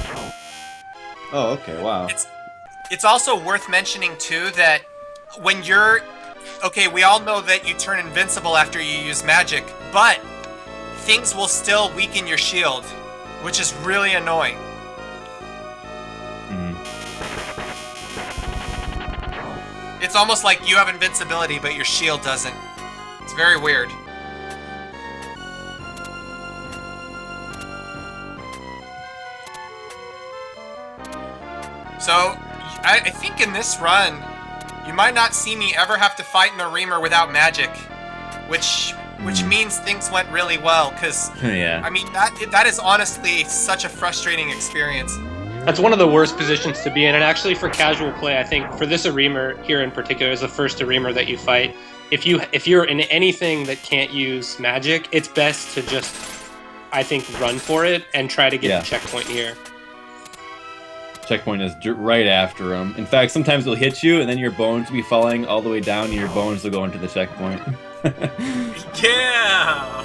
Oh, okay, wow. It's also worth mentioning, too, that when you're... Okay, we all know that you turn invincible after you use magic, but things will still weaken your shield, which is really annoying. Mm-hmm. It's almost like you have invincibility, but your shield doesn't. It's very weird. So, I think in this run, you might not see me ever have to fight in a reamer without magic, which means things went really well, because, Yeah. I mean, that is honestly such a frustrating experience. That's one of the worst positions to be in, and actually for casual play, I think for this Aremer here in particular, as the first Aremer that you fight, if you're in anything that can't use magic, it's best to just, I think, run for it and try to get a checkpoint here. Checkpoint is right after him. In fact, sometimes it'll hit you, and then your bones will be falling all the way down, and your bones will go into the checkpoint. Yeah!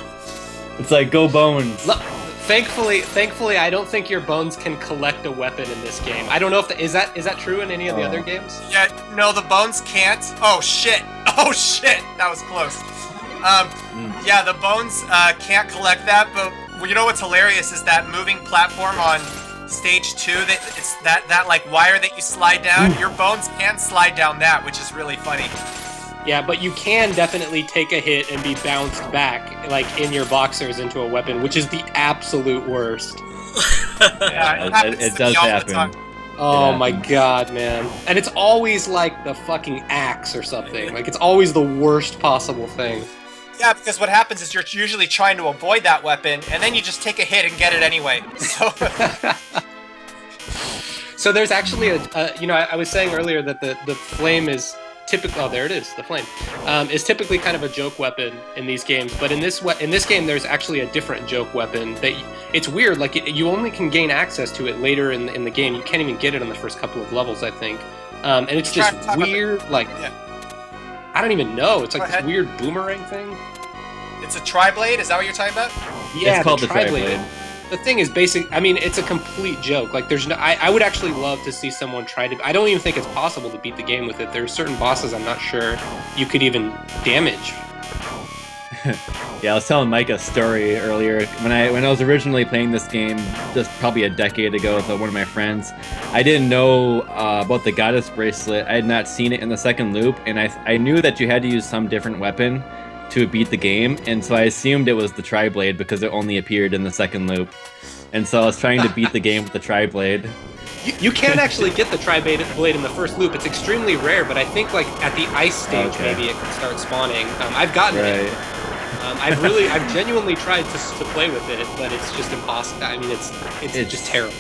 It's like, go bones! Thankfully, I don't think your bones can collect a weapon in this game. I don't know if is that true in any of the other games? Yeah, no, the bones can't. Oh shit! Oh shit! That was close. Yeah, the bones can't collect that. But you know what's hilarious is that moving platform on stage 2. That like wire that you slide down. Your bones can slide down that, which is really funny. Yeah, but you can definitely take a hit and be bounced back, like in your boxers, into a weapon, which is the absolute worst. Yeah, it does happen. Oh my god, man. And it's always like the fucking axe or something. Like, it's always the worst possible thing. Yeah, because what happens is you're usually trying to avoid that weapon, and then you just take a hit and get it anyway. So, so there's actually I was saying earlier that the flame is typically, oh, there it is, the flame, is typically kind of a joke weapon in these games, but in this game there's actually a different joke weapon that it's weird, like you only can gain access to it later in the game. You can't even get it on the first couple of levels, I think, and it's this weird, like, I don't even know, it's like this weird boomerang thing. It's a tri-blade, is that what you're talking about? Yeah, it's called the tri-blade. The thing is I mean, it's a complete joke. Like, there's no, I would actually love to see someone try to, I don't even think it's possible to beat the game with it. There's certain bosses I'm not sure you could even damage. Yeah, I was telling Mike a story earlier. When I was originally playing this game, just probably a decade ago with one of my friends, I didn't know about the goddess bracelet. I had not seen it in the second loop, and I knew that you had to use some different weapon to beat the game, and so I assumed it was the tri-blade because it only appeared in the second loop. And so I was trying to beat the game with the tri-blade. You can actually get the tri-blade in the first loop. It's extremely rare, but I think like at the ice stage maybe it can start spawning. I've gotten it. I've genuinely tried to play with it, but it's just impossible. I mean, it's just terrible.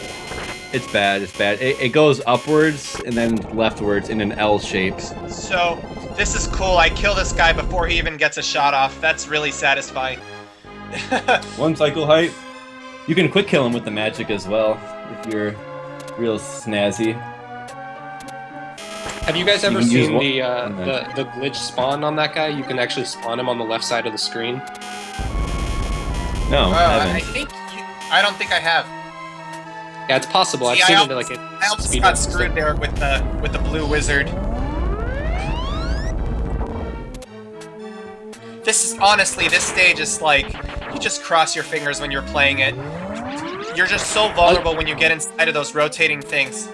It's bad. It's bad. It goes upwards and then leftwards in an L shape. So this is cool. I kill this guy before he even gets a shot off. That's really satisfying. 1 cycle height. You can quick kill him with the magic as well if you're real snazzy. Have you guys ever can use seen one- the glitch spawn on that guy? You can actually spawn him on the left side of the screen. No, I I haven't. think I don't think I have. Yeah, it's possible. I've See, seen I it like it. I almost got screwed there with the blue wizard. This stage is like you just cross your fingers when you're playing it. You're just so vulnerable when you get inside of those rotating things.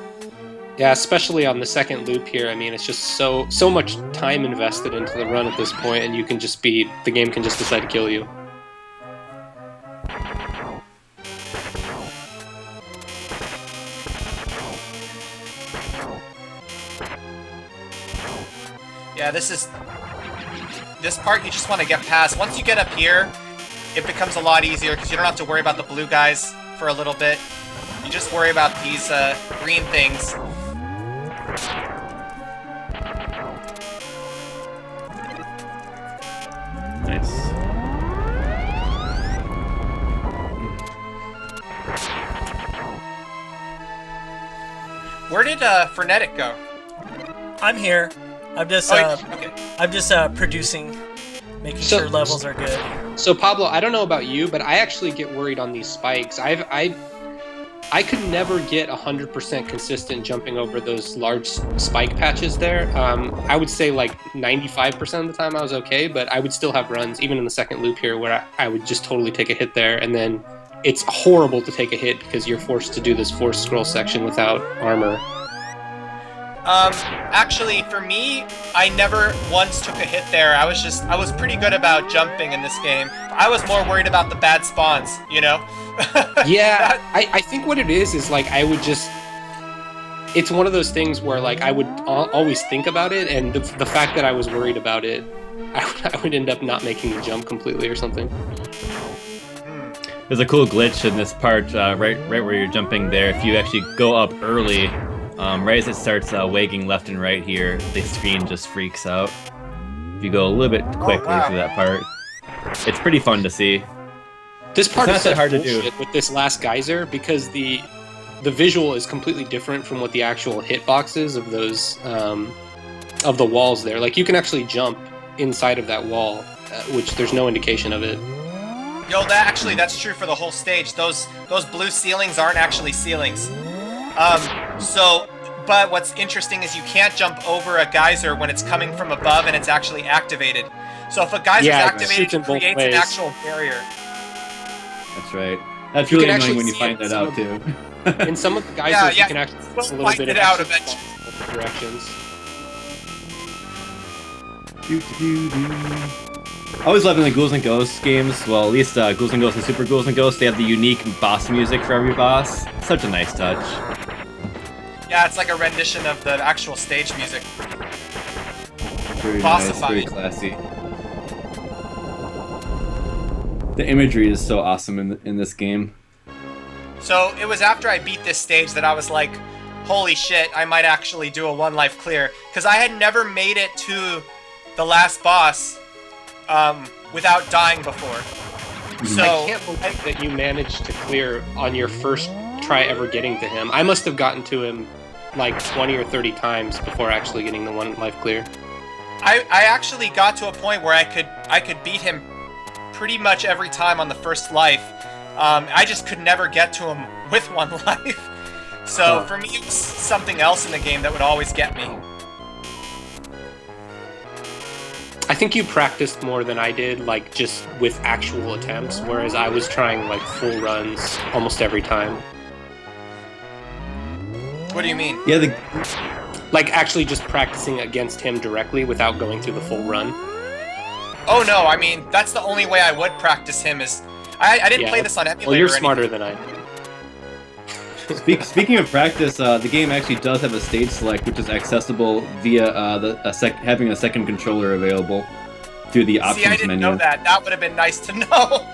Yeah, especially on the second loop here. I mean, it's just so much time invested into the run at this point, and the game can just decide to kill you. Yeah, this part you just want to get past. Once you get up here, it becomes a lot easier because you don't have to worry about the blue guys for a little bit. You just worry about these green things. Nice. Where did Frenetic go? I'm here. I'm just Okay. producing, making So- sure levels are good. So Pablo, I don't know about you, but I actually get worried on these spikes. I could never get 100% consistent jumping over those large spike patches there. I would say like 95% of the time I was okay, but I would still have runs, even in the second loop here, where I would just totally take a hit there, and then it's horrible to take a hit because you're forced to do this forced scroll section without armor. Actually, for me, I never once took a hit there. I was pretty good about jumping in this game. I was more worried about the bad spawns, you know? Yeah, I think what it is like I would just... It's one of those things where like I would always think about it, and the fact that I was worried about it, I would end up not making the jump completely or something. There's a cool glitch in this part, right where you're jumping there. If you actually go up early, right as it starts wagging left and right here, the screen just freaks out. If you go a little bit quickly through that part, it's pretty fun to see. This part It's is not that such hard to do. bullshit with this last geyser because the visual is completely different from what the actual hitboxes of those of the walls there. Like you can actually jump inside of that wall, which there's no indication of it. Yo, that's true for the whole stage. Those blue ceilings aren't actually ceilings. But what's interesting is you can't jump over a geyser when it's coming from above and it's actually activated. So if a geyser's activated, shoots in it both creates ways. an actual barrier. That's right. That's You really can annoying actually when you see find it in that some out of too. In some of the geysers, Yeah. you can actually see We'll a little find bit it of out action eventually. in both directions. I always loving the Ghouls and Ghosts games. Well, at least Ghouls and Ghosts and Super Ghouls and Ghosts, they have the unique boss music for every boss. Such a nice touch. Yeah, it's like a rendition of the actual stage music. Very nice, very Bossified. classy. The imagery is so awesome in this game. So it was after I beat this stage that I was like, holy shit, I might actually do a one life clear. Because I had never made it to the last boss without dying before. So I can't believe that you managed to clear on your first try ever getting to him. I must have gotten to him like 20 or 30 times before actually getting the one life clear. I actually got to a point where I could beat him pretty much every time on the first life. I just could never get to him with one life. So for me, it was something else in the game that would always get me. I think you practiced more than I did, like just with actual attempts, whereas I was trying like full runs almost every time. What do you mean? Yeah, Like actually just practicing against him directly without going through the full run. Oh no, I mean, that's the only way I would practice him is... I didn't play this on emulator Well, you're or anything. smarter than I am. Speaking of practice, the game actually does have a stage select, which is accessible via having a second controller available through the options See, I didn't menu. know that. That would have been nice to know.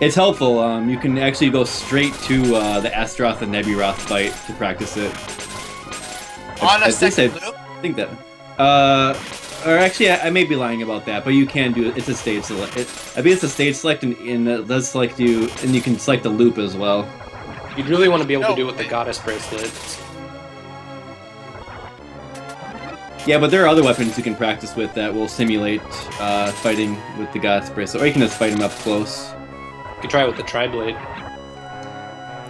It's helpful. You can actually go straight to the Astaroth and Neburoth fight to practice it. On a At least second I loop? think that. Or actually, I may be lying about that, but you can do it. It's a stage select. I mean, it's a stage select, and it does select you, and you can select the loop as well. You'd really want to be able No, to do it with the but- goddess bracelet. Yeah, but there are other weapons you can practice with that will simulate fighting with the goddess bracelet, or you can just fight them up close. You could try it with the tri-blade.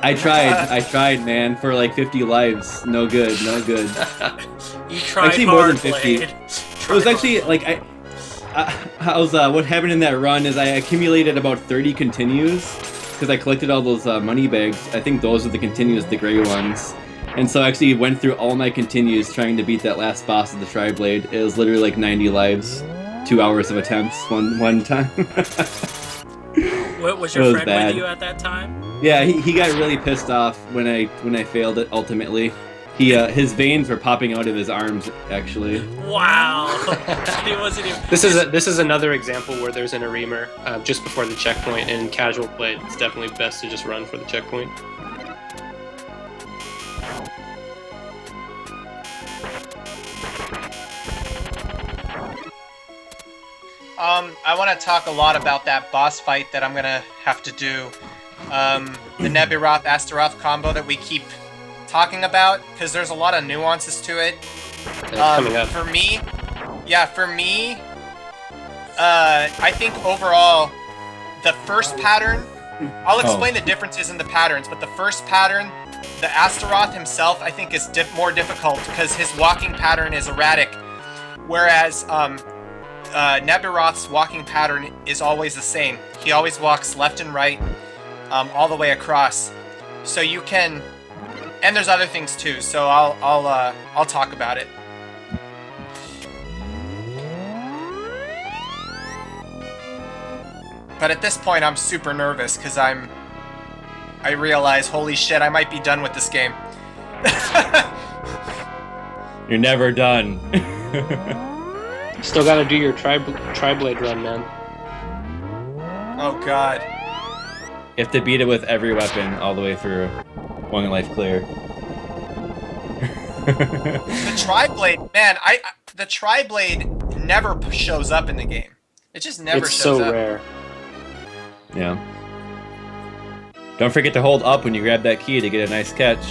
I tried, man, for like 50 lives. No good. You tried Actually, more than hard, 50. Blade. It was actually like I was what happened in that run is I accumulated about 30 continues because I collected all those money bags. I think those are the continues, the gray ones. And so I actually went through all my continues trying to beat that last boss of the Tri-Blade. It was literally like 90 lives, 2 hours of attempts one time. What was your It was friend bad. with you at that time? Yeah, he got really pissed off when I failed it ultimately. His veins were popping out of his arms actually. Wow. He wasn't even. This is another example where there's an Aremer just before the checkpoint, and in casual play, it's definitely best to just run for the checkpoint. I want to talk a lot about that boss fight that I'm gonna have to do. The Neburoth Astaroth combo that we keep talking about, because there's a lot of nuances to it. Coming up. For me, I think overall, the first pattern, I'll explain the differences in the patterns, but the first pattern, the Astaroth himself, I think is more difficult because his walking pattern is erratic, whereas Neburoth's walking pattern is always the same. He always walks left and right, all the way across. So you can, and there's other things too. So I'll talk about it. But at this point, I'm super nervous because I realize, holy shit, I might be done with this game. You're never done. Still gotta do your tri-blade run, man. Oh god. You have to beat it with every weapon all the way through. One life clear. The tri-blade, man, the tri-blade never shows up in the game. It just never It's shows so up. rare. Yeah. Don't forget to hold up when you grab that key to get a nice catch.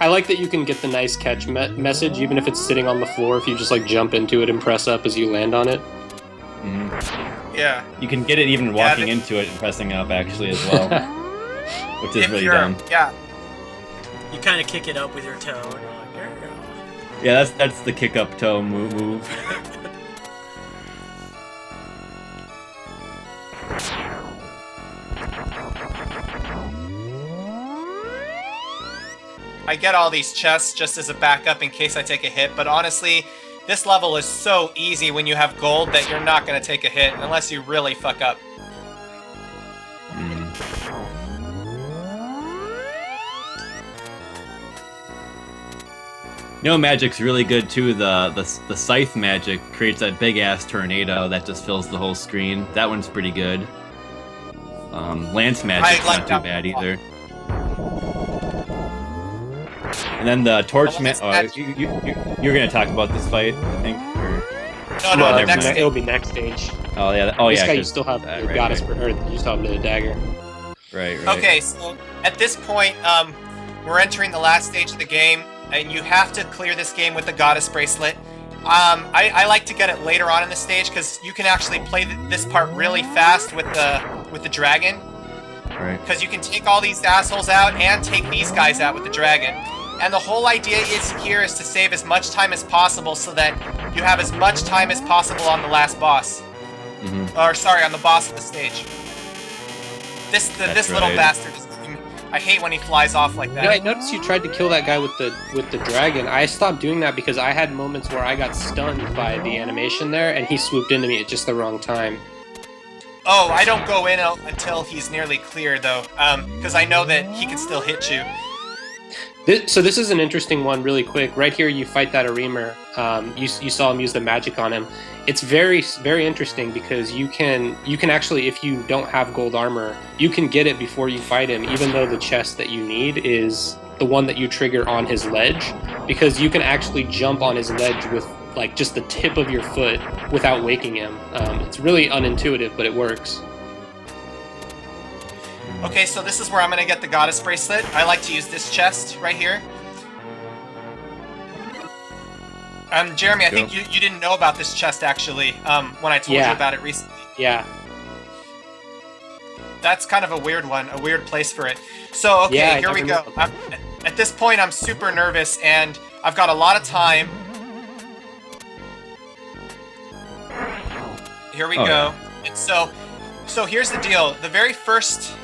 I like that you can get the nice catch message even if it's sitting on the floor if you just like jump into it and press up as you land on it. Mm-hmm. Yeah. You can get it even walking they- into it and pressing up actually as well, which is If really you're- dumb. Yeah. You kind of kick it up with your toe. And you're like, Yeah, that's the kick up toe move. I get all these chests just as a backup in case I take a hit, but honestly, this level is so easy when you have gold that you're not going to take a hit unless you really fuck up. You know, magic's really good too. The scythe magic creates that big ass tornado that just fills the whole screen. That one's pretty good. Lance magic's like not that too bad one a either. And then the torch Lance magic- you're gonna talk about this fight, I think. Or... No, never next mind. It'll be next stage. Oh yeah. Oh This yeah. guy, you 'cause- still have the right, goddess, right. or you still have the dagger. Right. Okay, so at this point, we're entering the last stage of the game, and you have to clear this game with the goddess bracelet. I like to get it later on in the stage because you can actually play this part really fast with the dragon. Right. Because you can take all these assholes out and take these guys out with the dragon. And the whole idea is to save as much time as possible so that you have as much time as possible on the last boss. Mm-hmm. Or sorry, on the boss of the stage. This little right. bastard is, I hate when he flies off like that. Yeah, I noticed you tried to kill that guy with the dragon. I stopped doing that because I had moments where I got stunned by the animation there, and he swooped into me at just the wrong time. Oh, I don't go in until he's nearly clear though, because I know that he can still hit you. So this is an interesting one, really quick. Right here, you fight that Aremer. You saw him use the magic on him. It's very, very interesting because you can actually, if you don't have gold armor, you can get it before you fight him, even though the chest that you need is the one that you trigger on his ledge, because you can actually jump on his ledge with like just the tip of your foot without waking him. It's really unintuitive, but it works. Okay, so this is where I'm gonna get the goddess bracelet. I like to use this chest right here. Jeremy, I think you didn't know about this chest actually, when I told you about it recently. Yeah. That's kind of a weird one, a weird place for it. So, okay, here we go. At this point, I'm super nervous, and I've got a lot of time. Here we go. Yeah. And so here's the deal. The very first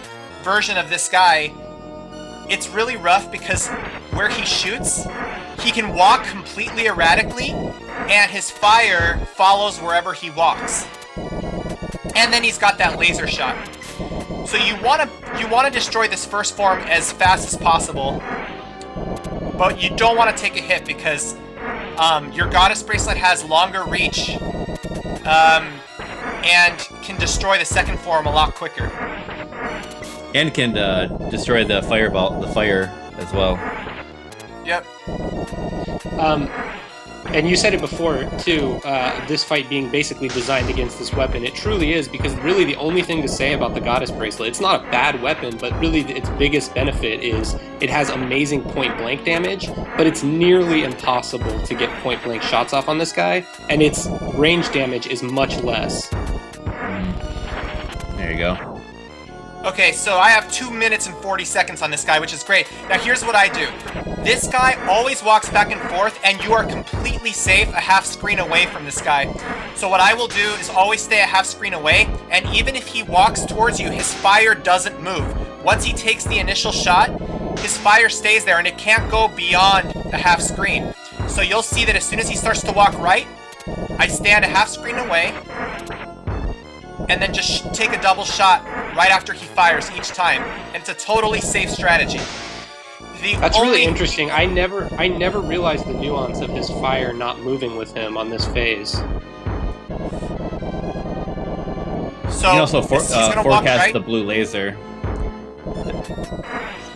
version of this guy, it's really rough because where he shoots, he can walk completely erratically, and his fire follows wherever he walks. And then he's got that laser shot. So you want to destroy this first form as fast as possible, but you don't want to take a hit because your goddess bracelet has longer reach and can destroy the second form a lot quicker. And can destroy the fire as well. Yep. And you said it before, too, this fight being basically designed against this weapon. It truly is, because really the only thing to say about the Goddess Bracelet, it's not a bad weapon, but really its biggest benefit is it has amazing point-blank damage, but it's nearly impossible to get point-blank shots off on this guy, and its range damage is much less. There you go. Okay, so I have 2 minutes and 40 seconds on this guy, which is great. Now here's what I do. This guy always walks back and forth, and you are completely safe a half screen away from this guy. So what I will do is always stay a half screen away, and even if he walks towards you, his fire doesn't move. Once he takes the initial shot, his fire stays there, and it can't go beyond the half screen. So you'll see that as soon as he starts to walk right, I stand a half screen away, and then just take a double shot right after he fires each time. And it's a totally safe strategy. That's really interesting. I never realized the nuance of his fire not moving with him on this phase. So You can also he's gonna walk forecast right. the blue laser.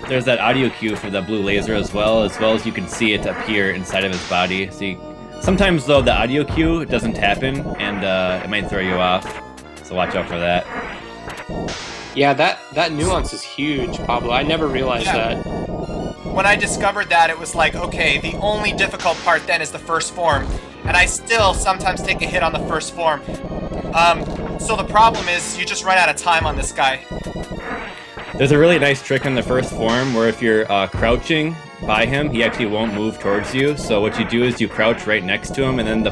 There's that audio cue for the blue laser as well as you can see it appear inside of his body. Sometimes though the audio cue doesn't happen, and it might throw you off. So watch out for that. Yeah, that nuance is huge, Pablo. I never realized that. When I discovered that, it was like, okay, the only difficult part then is the first form. And I still sometimes take a hit on the first form. So the problem is you just run out of time on this guy. There's a really nice trick on the first form where if you're crouching by him, he actually won't move towards you. So what you do is you crouch right next to him, and then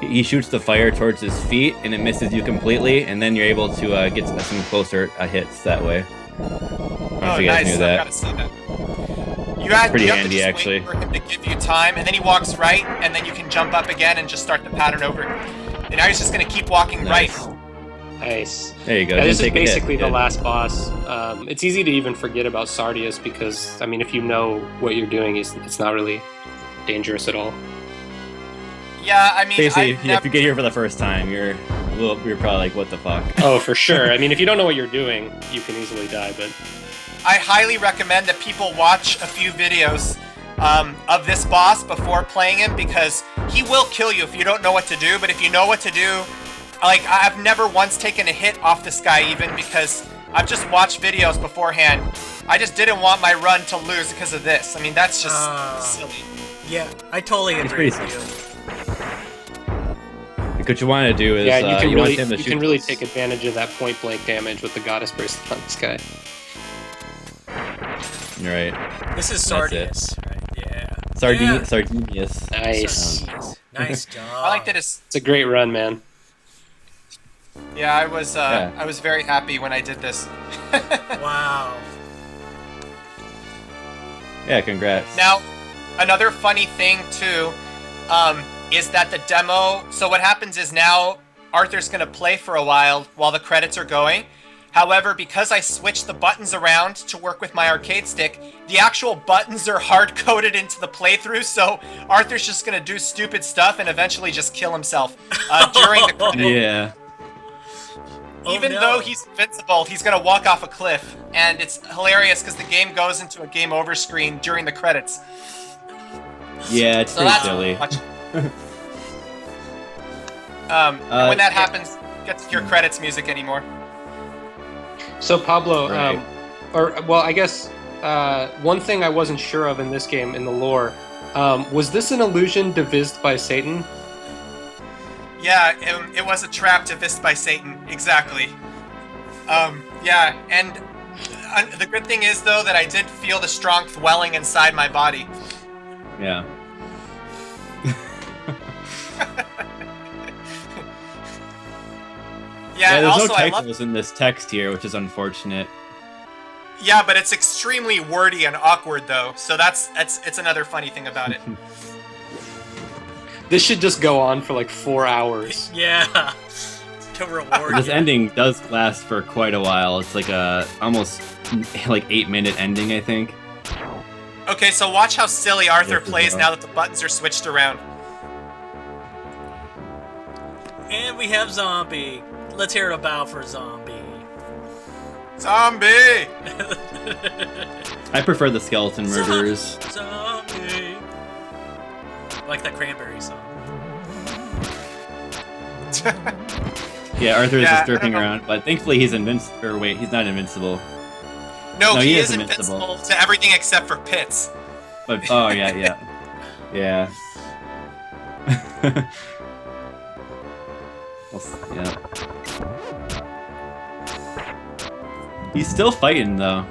he shoots the fire towards his feet, and it misses you completely, and then you're able to get some closer hits that way. I don't know if you guys knew that. I've got to see that. You have Pretty to handy, just actually. wait for him to give you time, and then he walks right, and then you can jump up again and just start the pattern over. And now he's just going to keep walking right. Nice. There you go. Yeah, this is Didn't take a hit. basically the Good. last boss. It's easy to even forget about Sardius because, I mean, if you know what you're doing, it's not really dangerous at all. Yeah, I mean, Basically, if you get here for the first time, you're probably like, what the fuck? Oh, for sure. I mean, if you don't know what you're doing, you can easily die, but... I highly recommend that people watch a few videos of this boss before playing him, because he will kill you if you don't know what to do, but if you know what to do, like, I've never once taken a hit off this guy even, because I've just watched videos beforehand. I just didn't want my run to lose because of this. I mean, that's just silly. Yeah, I totally agree pretty with What you want to do is Yeah, you want him to can shoot really this- take advantage of that point-blank damage with the Goddess Bracelet on this guy. Right. you. This is That's it. Sardius, right? Yeah. Sardinius. Nice. Sardius. Nice job. I like that it's... It's a great run, man. Yeah, I was very happy when I did this. Wow. Yeah, congrats. Now, another funny thing too, is that the demo. So what happens is now Arthur's gonna play for a while the credits are going. However, because I switched the buttons around to work with my arcade stick, the actual buttons are hard-coded into the playthrough, so Arthur's just gonna do stupid stuff and eventually just kill himself during the credits. Yeah. Even Oh, no. though he's invincible, he's gonna walk off a cliff, and it's hilarious because the game goes into a game over screen during the credits. Yeah, it's So pretty that's silly. much. When that happens, get your credits music anymore. So, Pablo, Right. or well, I guess one thing I wasn't sure of in this game in the lore, was this an illusion devised by Satan? Yeah, it was a trap devised by Satan. Exactly. Yeah, and the good thing is though that I did feel the strength welling inside my body. Yeah. Yeah, Yeah, there's also no I love. typos in this text here, which is unfortunate. Yeah, but it's extremely wordy and awkward though, so it's another funny thing about it. This should just go on for like 4 hours. Yeah. To reward This you. ending does last for quite a while. It's like a almost like 8-minute ending, I think. Okay, so watch how silly Arthur Yes, plays well. now that the buttons are switched around. And we have Zombie. Let's hear it about for Zombie. Zombie! I prefer the skeleton murderers. Zombie. Like that Cranberry song. Yeah, Arthur is Yeah, just I don't derping know. around, but thankfully he's invincible. Or wait, he's not invincible. No, No, he he is is invincible invincible. to everything except for pits. But oh yeah. Yeah. Yeah. He's still fighting though.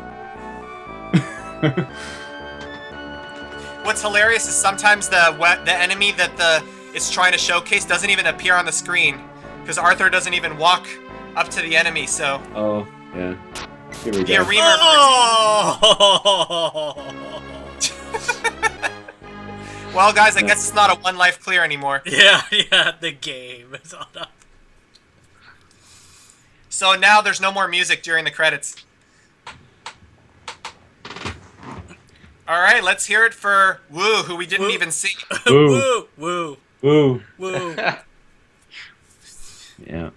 What's hilarious is sometimes the enemy that it's trying to showcase doesn't even appear on the screen because Arthur doesn't even walk up to the enemy. So Oh yeah. Here we the go. arena. Oh! Well, guys, I guess it's not a one life clear anymore. Yeah, the game is on up. So now there's no more music during the credits. All right, let's hear it for Woo, who we didn't Woo. even see. Woo. Woo, woo, Woo. woo. Yeah.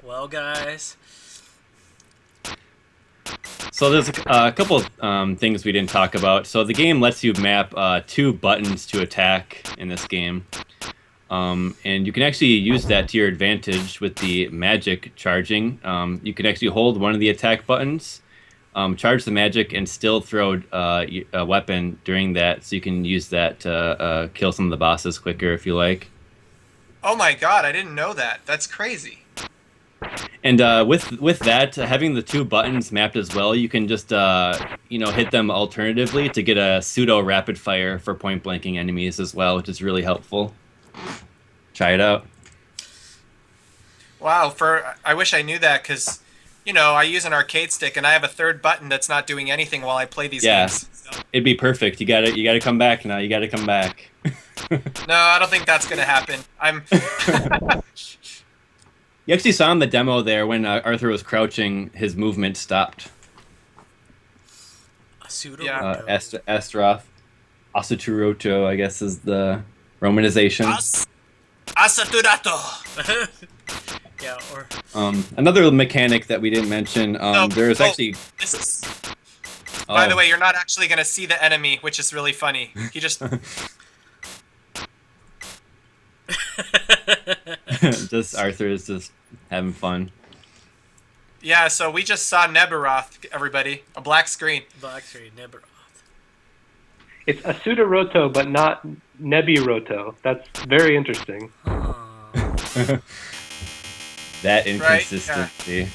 Well, guys. So there's a couple of things we didn't talk about. So the game lets you map 2 buttons to attack in this game. And you can actually use that to your advantage with the magic charging. You can actually hold one of the attack buttons, charge the magic, and still throw a weapon during that. So you can use that to kill some of the bosses quicker if you like. Oh my god, I didn't know that. That's crazy. And with that, having the 2 buttons mapped as well, you can just hit them alternatively to get a pseudo rapid fire for point blanking enemies as well, which is really helpful. Try it out. Wow, I wish I knew that because, I use an arcade stick and I have a third button that's not doing anything while I play these Yeah. games. So, It'd be perfect. You gotta come back now. You gotta come back. no, I don't think that's gonna happen. You actually saw in the demo there when Arthur was crouching, his movement stopped. A pseudo. Yeah. Astroth, Asaturoto, I guess is the romanization. Asaturato! Yeah, or Another mechanic that we didn't mention. There's actually. This is, by Oh. the way, you're not actually gonna see the enemy, which is really funny. He just Just Arthur is just having fun. Yeah, so we just saw Neberoth, everybody. A black screen. Black Street, Nibiroth. It's Asudoroto, but not Nebiroto. That's very interesting. That Right, inconsistency.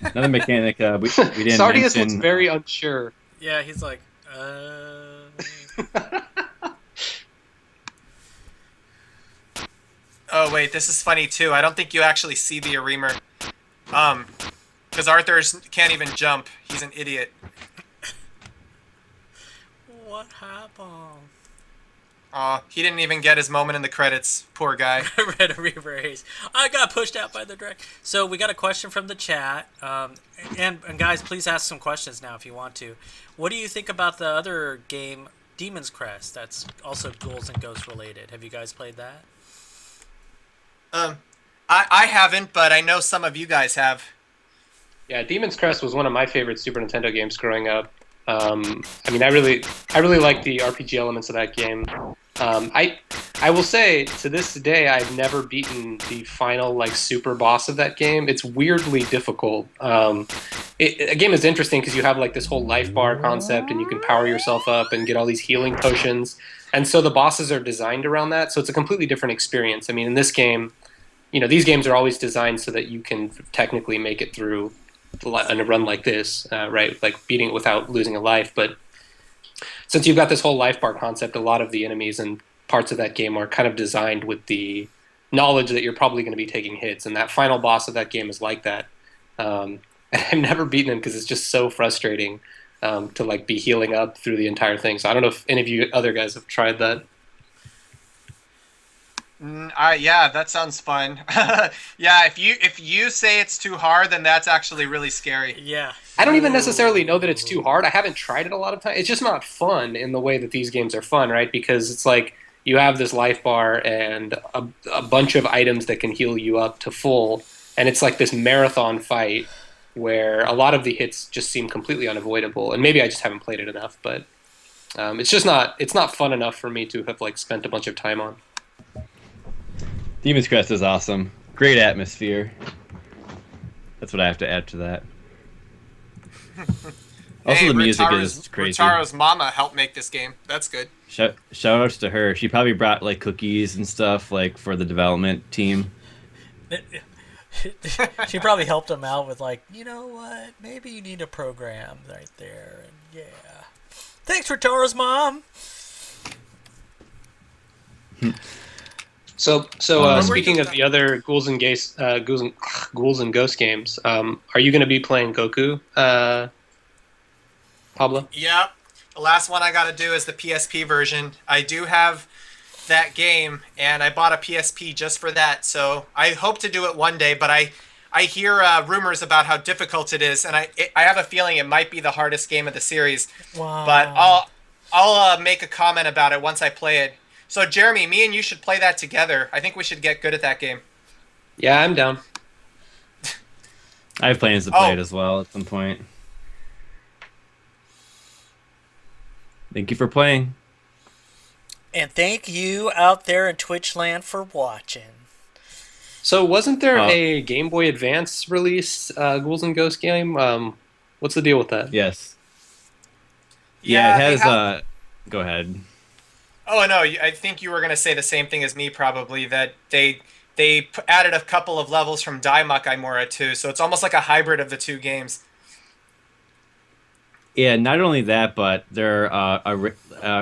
Another mechanic we didn't Sardius mention. looks very unsure. Yeah, he's like, Oh wait, this is funny too. I don't think you actually see the Aremer. Because Arthur can't even jump. He's an idiot. what happened? Aw, he didn't even get his moment in the credits. Poor guy. Red Reverse. I got pushed out by the direct. So we got a question from the chat. And guys, please ask some questions now if you want to. What do you think about the other game, Demon's Crest? That's also Ghouls and Ghosts related. Have you guys played that? I haven't, but I know some of you guys have. Yeah, Demon's Crest was one of my favorite Super Nintendo games growing up. I really like the RPG elements of that game. I will say to this day I've never beaten the final like super boss of that game. It's weirdly difficult. A game is interesting because you have like this whole life bar concept, and you can power yourself up and get all these healing potions, and so the bosses are designed around that. So it's a completely different experience. I mean, in this game, these games are always designed so that you can technically make it through on a run like this, right? Like beating it without losing a life. But since you've got this whole life bar concept, a lot of the enemies and parts of that game are kind of designed with the knowledge that you're probably going to be taking hits, and that final boss of that game is like that. And I've never beaten him because it's just so frustrating to like be healing up through the entire thing. So I don't know if any of you other guys have tried that. Yeah, that sounds fun. Yeah, if you say it's too hard, then that's actually really scary. Yeah. I don't even necessarily know that it's too hard. I haven't tried it a lot of times. It's just not fun in the way that these games are fun, right? Because it's like you have this life bar and a bunch of items that can heal you up to full, and it's like this marathon fight where a lot of the hits just seem completely unavoidable. And maybe I just haven't played it enough, but it's not fun enough for me to have like spent a bunch of time on. Demon's Crest is awesome. Great atmosphere. That's what I have to add to that. Also, Hey, the music Rotaro's- is crazy. Rotaro's mama helped make this game. That's good. Shout outs to her. She probably brought like cookies and stuff like for the development team. She probably helped him out with like, you know what? Maybe you need a program right there. And yeah. Thanks for Tara's mom. So What were speaking you- of the other Ghouls and Ghost games, are you going to be playing Goku, Pablo? Yep. The last one I got to do is the PSP version. I do have that game, and I bought a PSP just for that. So I hope to do it one day, but I hear rumors about how difficult it is, and I have a feeling it might be the hardest game of the series. Wow. But I'll make a comment about it once I play it. So Jeremy, me and you should play that together. I think we should get good at that game. Yeah, I'm down. I have plans to play it as well at some point. Thank you for playing. And thank you out there in Twitch land for watching. So wasn't there a Game Boy Advance release Ghouls and Ghosts game? What's the deal with that? Yes. Yeah, it they has. Go ahead. Oh no, I think you were going to say the same thing as me probably, that they added a couple of levels from Daimuk Imora too, so it's almost like a hybrid of the two games. Yeah, not only that, but they're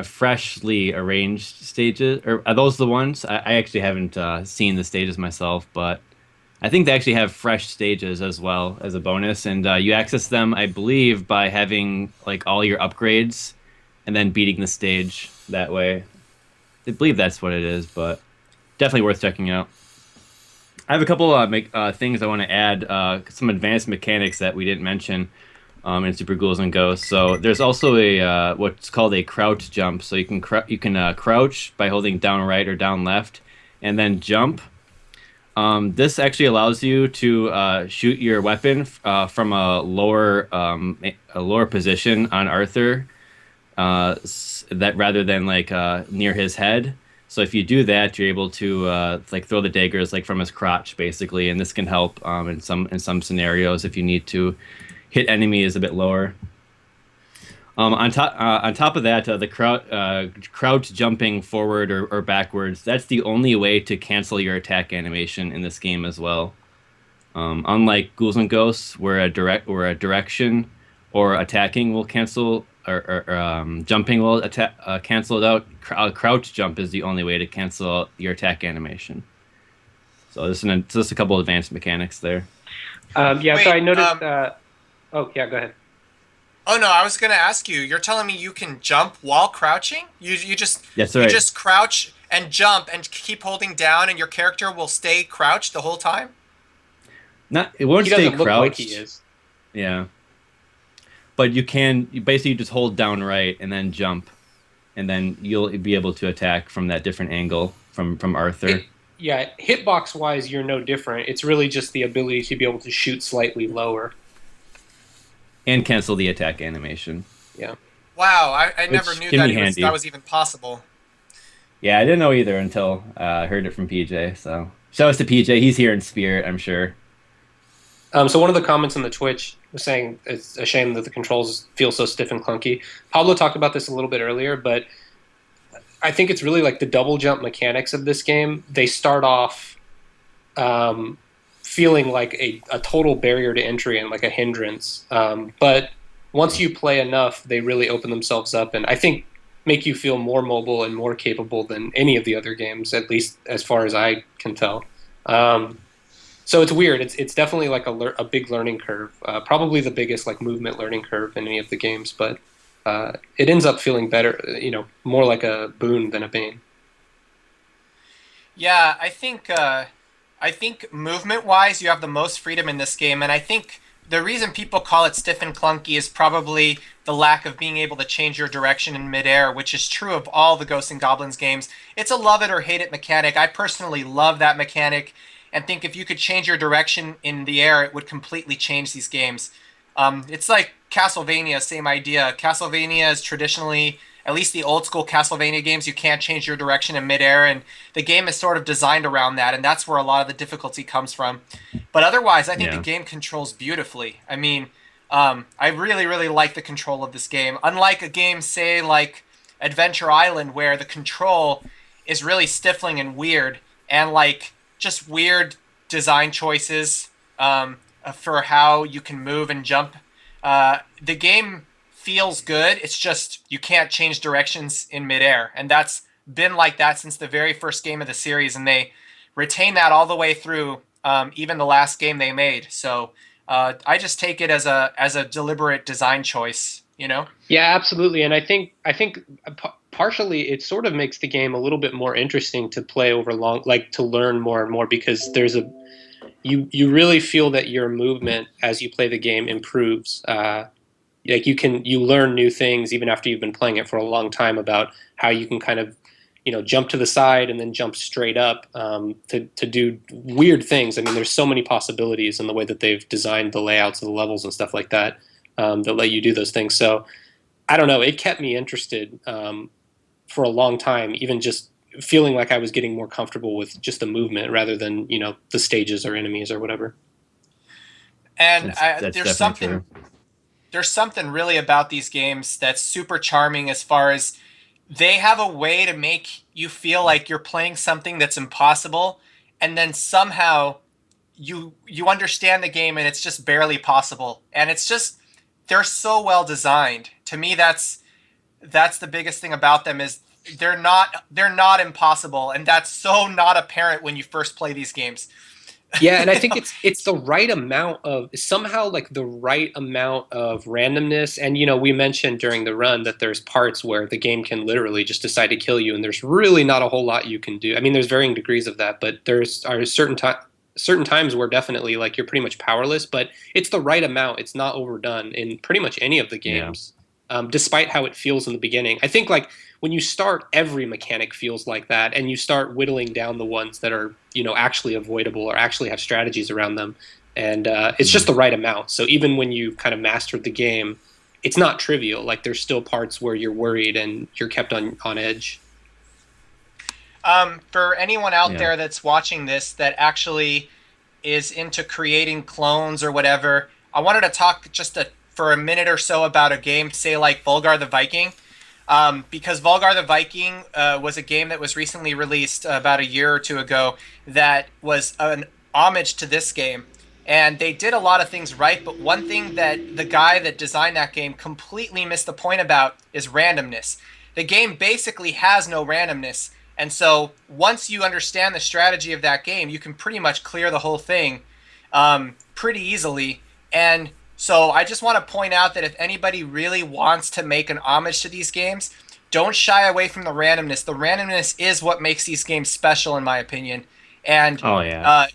freshly arranged stages. Or are those the ones? I actually haven't seen the stages myself, but I think they actually have fresh stages as well as a bonus, and you access them, I believe, by having like all your upgrades and then beating the stage that way. I believe that's what it is, but definitely worth checking out. I have a couple things I want to add, some advanced mechanics that we didn't mention in Super Ghouls and Ghosts. So there's also a what's called a crouch jump. So you can crouch by holding down right or down left, and then jump. This actually allows you to shoot your weapon from a lower position on Arthur. That rather than like near his head. So if you do that, you're able to like throw the daggers like from his crotch, basically, and this can help in some scenarios if you need to hit enemies a bit lower. On top of that, the crouch jumping forward or backwards, that's the only way to cancel your attack animation in this game as well. Unlike Ghouls and Ghosts, where a direction or attacking will cancel. Or jumping will cancel it out. Crouch jump is the only way to cancel your attack animation. So there's just a couple of advanced mechanics there. Yeah, Wait, so I noticed. Oh, yeah, go ahead. Oh no, I was going to ask you. You're telling me you can jump while crouching? You just That's you right. just crouch and jump and keep holding down, and your character will stay crouched the whole time? It won't He stay doesn't look crouched. like he is. Yeah. But you basically just hold down right and then jump, and then you'll be able to attack from that different angle from Arthur. Yeah, hitbox wise, you're no different. It's really just the ability to be able to shoot slightly lower. And cancel the attack animation. Yeah. Wow, I never knew can be that handy. that was even possible. Yeah, I didn't know either until I heard it from PJ. So shout out to PJ. He's here in spirit, I'm sure. So one of the comments on the Twitch was saying it's a shame that the controls feel so stiff and clunky. Pablo talked about this a little bit earlier, but I think it's really like the double jump mechanics of this game. They start off um, feeling like a total barrier to entry and like a hindrance. But once you play enough, they really open themselves up, and I think make you feel more mobile and more capable than any of the other games, at least as far as I can tell. Um, so it's weird. It's definitely like a big learning curve, probably the biggest like movement learning curve in any of the games. But it ends up feeling better, more like a boon than a bane. Yeah, I think movement wise, you have the most freedom in this game, and I think the reason people call it stiff and clunky is probably the lack of being able to change your direction in midair, which is true of all the Ghosts and Goblins games. It's a love it or hate it mechanic. I personally love that mechanic, and think if you could change your direction in the air, it would completely change these games. It's like Castlevania, same idea. Castlevania is traditionally, at least the old school Castlevania games, you can't change your direction in midair, and the game is sort of designed around that, and that's where a lot of the difficulty comes from. But otherwise, I think the Yeah. game controls beautifully. I mean, I really, really like the control of this game. Unlike a game, say, like Adventure Island, where the control is really stifling and weird, and like just weird design choices for how you can move and jump. The game feels good. It's just you can't change directions in midair, and that's been like that since the very first game of the series, and they retain that all the way through, even the last game they made. So I just take it as a deliberate design choice. You know? Yeah, absolutely. And I think partially it sort of makes the game a little bit more interesting to play over long, like to learn more and more because you really feel that your movement as you play the game improves. Like you learn new things even after you've been playing it for a long time about how you can kind of jump to the side and then jump straight up to do weird things. I mean, there's so many possibilities in the way that they've designed the layouts of the levels and stuff like that that let you do those things. So I don't know. It kept me interested for a long time, even just feeling like I was getting more comfortable with just the movement rather than the stages or enemies or whatever. And That's definitely true. there's something really about these games that's super charming as far as they have a way to make you feel like you're playing something that's impossible, and then somehow you understand the game and it's just barely possible, and it's just they're so well designed. To me, that's the biggest thing about them is they're not impossible, and that's so not apparent when you first play these games. Yeah, and I think it's the right amount of somehow like the right amount of randomness. And we mentioned during the run that there's parts where the game can literally just decide to kill you, and there's really not a whole lot you can do. I mean, there's varying degrees of that, but there's are certain times where definitely like you're pretty much powerless. But it's the right amount. It's not overdone in pretty much any of the Yeah. games, despite how it feels in the beginning. I think like when you start, every mechanic feels like that, and you start whittling down the ones that are actually avoidable or actually have strategies around them, and it's just Mhm. the right amount. So even when you kind of mastered the game, it's not trivial. Like there's still parts where you're worried and you're kept on edge. For anyone out Yeah. there that's watching this that actually is into creating clones or whatever, I wanted to talk for a minute or so about a game, say like Volgar the Viking. Because Volgar the Viking was a game that was recently released about a year or two ago that was an homage to this game. And they did a lot of things right, but one thing that the guy that designed that game completely missed the point about is randomness. The game basically has no randomness. And so once you understand the strategy of that game, you can pretty much clear the whole thing pretty easily. And so I just want to point out that if anybody really wants to make an homage to these games, don't shy away from the randomness. The randomness is what makes these games special, in my opinion. And Oh yeah. uh,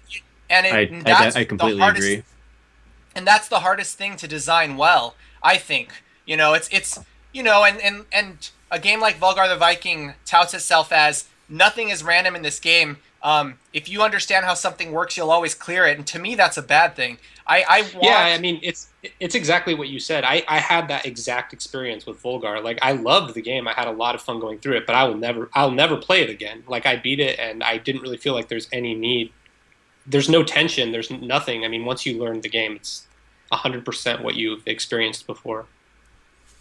and that's I the completely hardest agree. and that's the hardest thing to design well, I think. It's and a game like Volgar the Viking touts itself as nothing is random in this game. If you understand how something works, you'll always clear it, and to me, that's a bad thing. I Yeah, want I mean it's exactly what you said. I had that exact experience with Volgar. Like I loved the game. I had a lot of fun going through it, but I'll never play it again. Like I beat it and I didn't really feel like there's any need. There's no tension, there's nothing. I mean, once you learn the game, it's 100% what you've experienced before.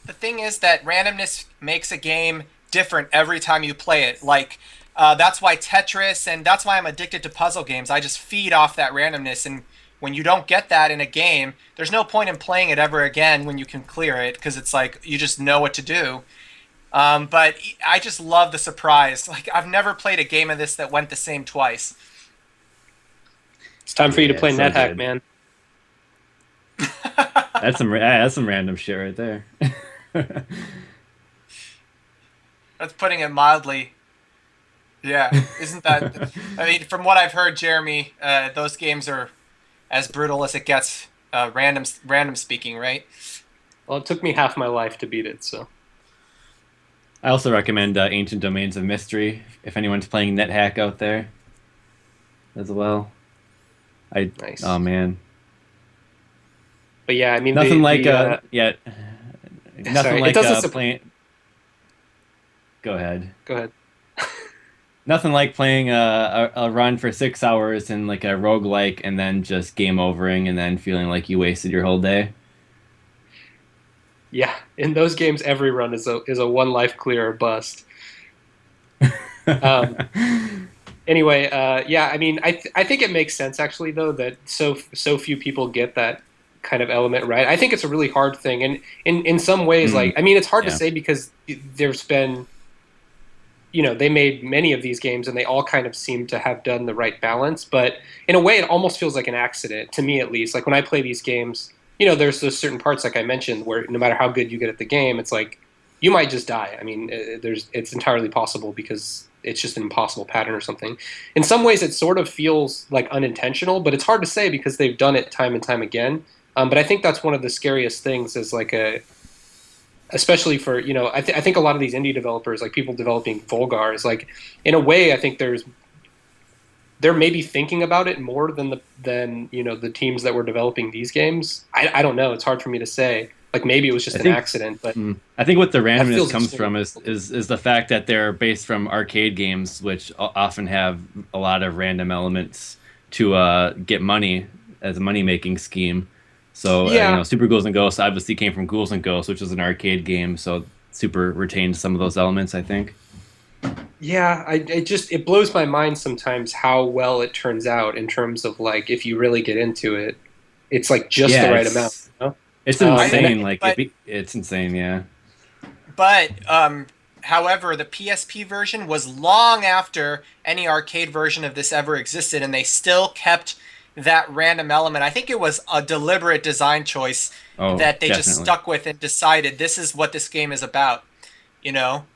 the thing is that randomness makes a game different every time you play it. Like that's why Tetris, and that's why I'm addicted to puzzle games. I just feed off that randomness, and when you don't get that in a game, there's no point in playing it ever again when you can clear it because it's like you just know what to do. But I just love the surprise. Like I've never played a game of this that went the same twice. It's time for you to Yeah, play so NetHack, good. man. That's some random shit right there. That's putting it mildly. Yeah, isn't that? I mean, from what I've heard, Jeremy, those games are as brutal as it gets. Random speaking, right? Well, it took me half my life to beat it, so I also recommend Ancient Domains of Mystery if anyone's playing NetHack out there as well. nice. Oh man, But yeah, I mean nothing like yeah, nothing sorry, it like doesn't playing. Go ahead. go ahead. Nothing like playing a run for 6 hours in like a roguelike and then just game overing and then feeling like you wasted your whole day. Yeah, in those games, every run is a one life clear or bust. Um, anyway, yeah, I mean, I think it makes sense actually though that so few people get that kind of element right. I think it's a really hard thing, and in some ways, Mm, like I mean, it's hard to yeah. say because there's been they made many of these games and they all kind of seem to have done the right balance, but in a way it almost feels like an accident to me, at least. Like when I play these games, there's those certain parts like I mentioned where no matter how good you get at the game, it's like you might just die. I mean, it's entirely possible because it's just an impossible pattern or something. In some ways it sort of feels like unintentional, but it's hard to say because they've done it time and time again. But I think that's one of the scariest things is like a especially for I think a lot of these indie developers, like people developing Volgar, is like in a way I think they're maybe thinking about it more than the teams that were developing these games. I don't know, it's hard for me to say. Like maybe it was just I an think accident, but I think what the that randomness feels comes extremely from is difficult. is the fact that they're based from arcade games, which often have a lot of random elements to get money as a money making scheme. So Yeah, Super Ghouls and Ghosts obviously came from Ghouls and Ghosts, which is an arcade game. So Super retained some of those elements, I think. yeah, it blows my mind sometimes how well it turns out in terms of like if you really get into it, it's like just the Yeah, right amount, you know? it's And insane. Like But it's insane. Yeah. however, the PSP version was long after any arcade version of this ever existed, and they still kept that random element. I think it was a deliberate design choice Oh, that they just definitely. stuck with and decided this is what this game is about. You know,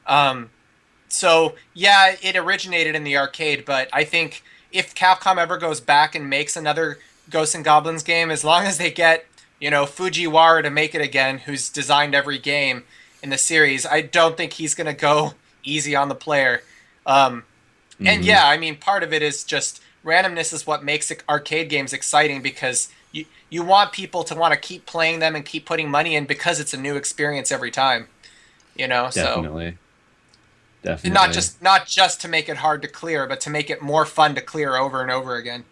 so yeah, it originated in the arcade, but I think if Capcom ever goes back and makes another Ghosts and Goblins game, as long as they get Fujiwara to make it again, who's designed every game in the series, I don't think he's gonna go easy on the player. Um, and Hmm. yeah, I mean, part of it is just randomness is what makes arcade games exciting because you want people to want to keep playing them and keep putting money in because it's a new experience every time. So Definitely. not Definitely. just to make it hard to clear, but to make it more fun to clear over and over again.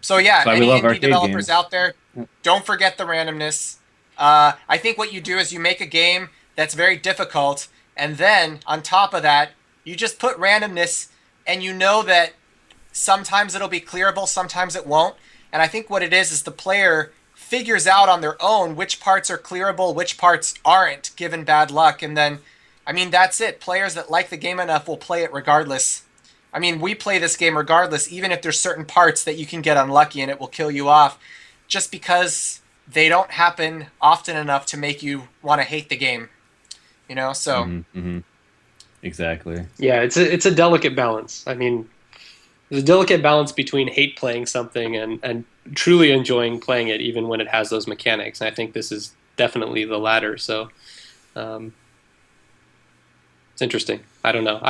So yeah, That's why we any love indie arcade developers games. out there, don't forget the randomness. I think what you do is you make a game that's very difficult, and then on top of that, you just put randomness, and you know that sometimes it'll be clearable, sometimes it won't. And I think what it is the player figures out on their own which parts are clearable, which parts aren't, given bad luck. And then, I mean, that's it. Players that like the game enough will play it regardless. I mean, we play this game regardless, even if there's certain parts that you can get unlucky and it will kill you off, just because they don't happen often enough to make you want to hate the game. So Hmm. Hmm. Exactly. yeah, it's a delicate balance. I mean, there's a delicate balance between hate playing something and truly enjoying playing it, even when it has those mechanics. And I think this is definitely the latter. So, um, It's interesting. I don't know.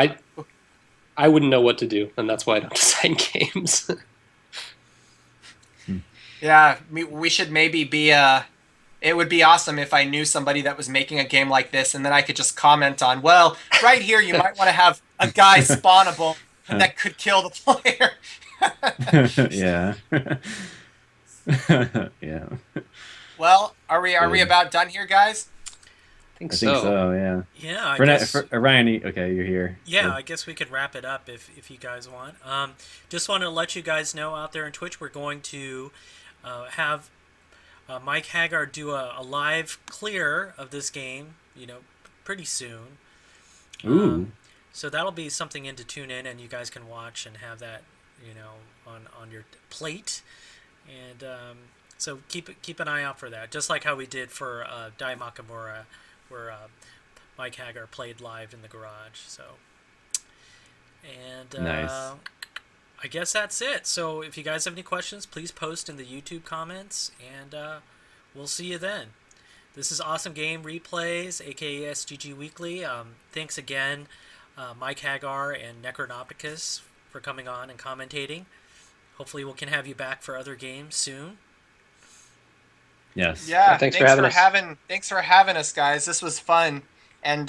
I wouldn't know what to do, and that's why I don't design games. Yeah, we should maybe be it would be awesome if I knew somebody that was making a game like this, and then I could just comment on, well, right here you might want to have a guy spawnable that could kill the player. Yeah. Yeah. Well, are we Good. about done here, guys? I think I think so. so. Yeah. Yeah, I For, guess. for Ryan, okay, you're here. Yeah, So- I guess we could wrap it up if you guys want. Just want to let you guys know out there on Twitch, we're going to have Mike Haggard do a live clear of this game, pretty soon. Ooh. So that'll be something to tune in, and you guys can watch and have that, on your plate. And so keep an eye out for that, just like how we did for Dai Makamura, where Mike Haggard played live in the garage. So, and Nice. I guess that's it. So if you guys have any questions, please post in the YouTube comments, and we'll see you then. This is Awesome Game Replays, aka SGG Weekly. Thanks again, Mike Hagar and Necronopticous, for coming on and commentating. Hopefully we can have you back for other games soon. Yes. Yeah, Thanks for having us. Thanks for having us, guys. This was fun. And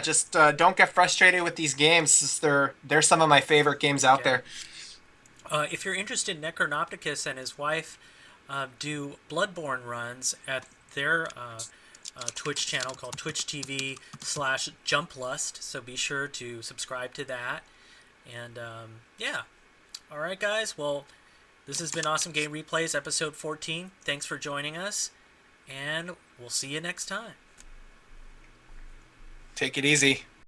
just don't get frustrated with these games. They're some of my favorite games out there. If you're interested, Necronopticus and his wife do Bloodborne runs at their Twitch channel called Twitch TV/Jumplust. So be sure to subscribe to that. And all right, guys. Well, this has been Awesome Game Replays, episode 14. Thanks for joining us, and we'll see you next time. Take it easy.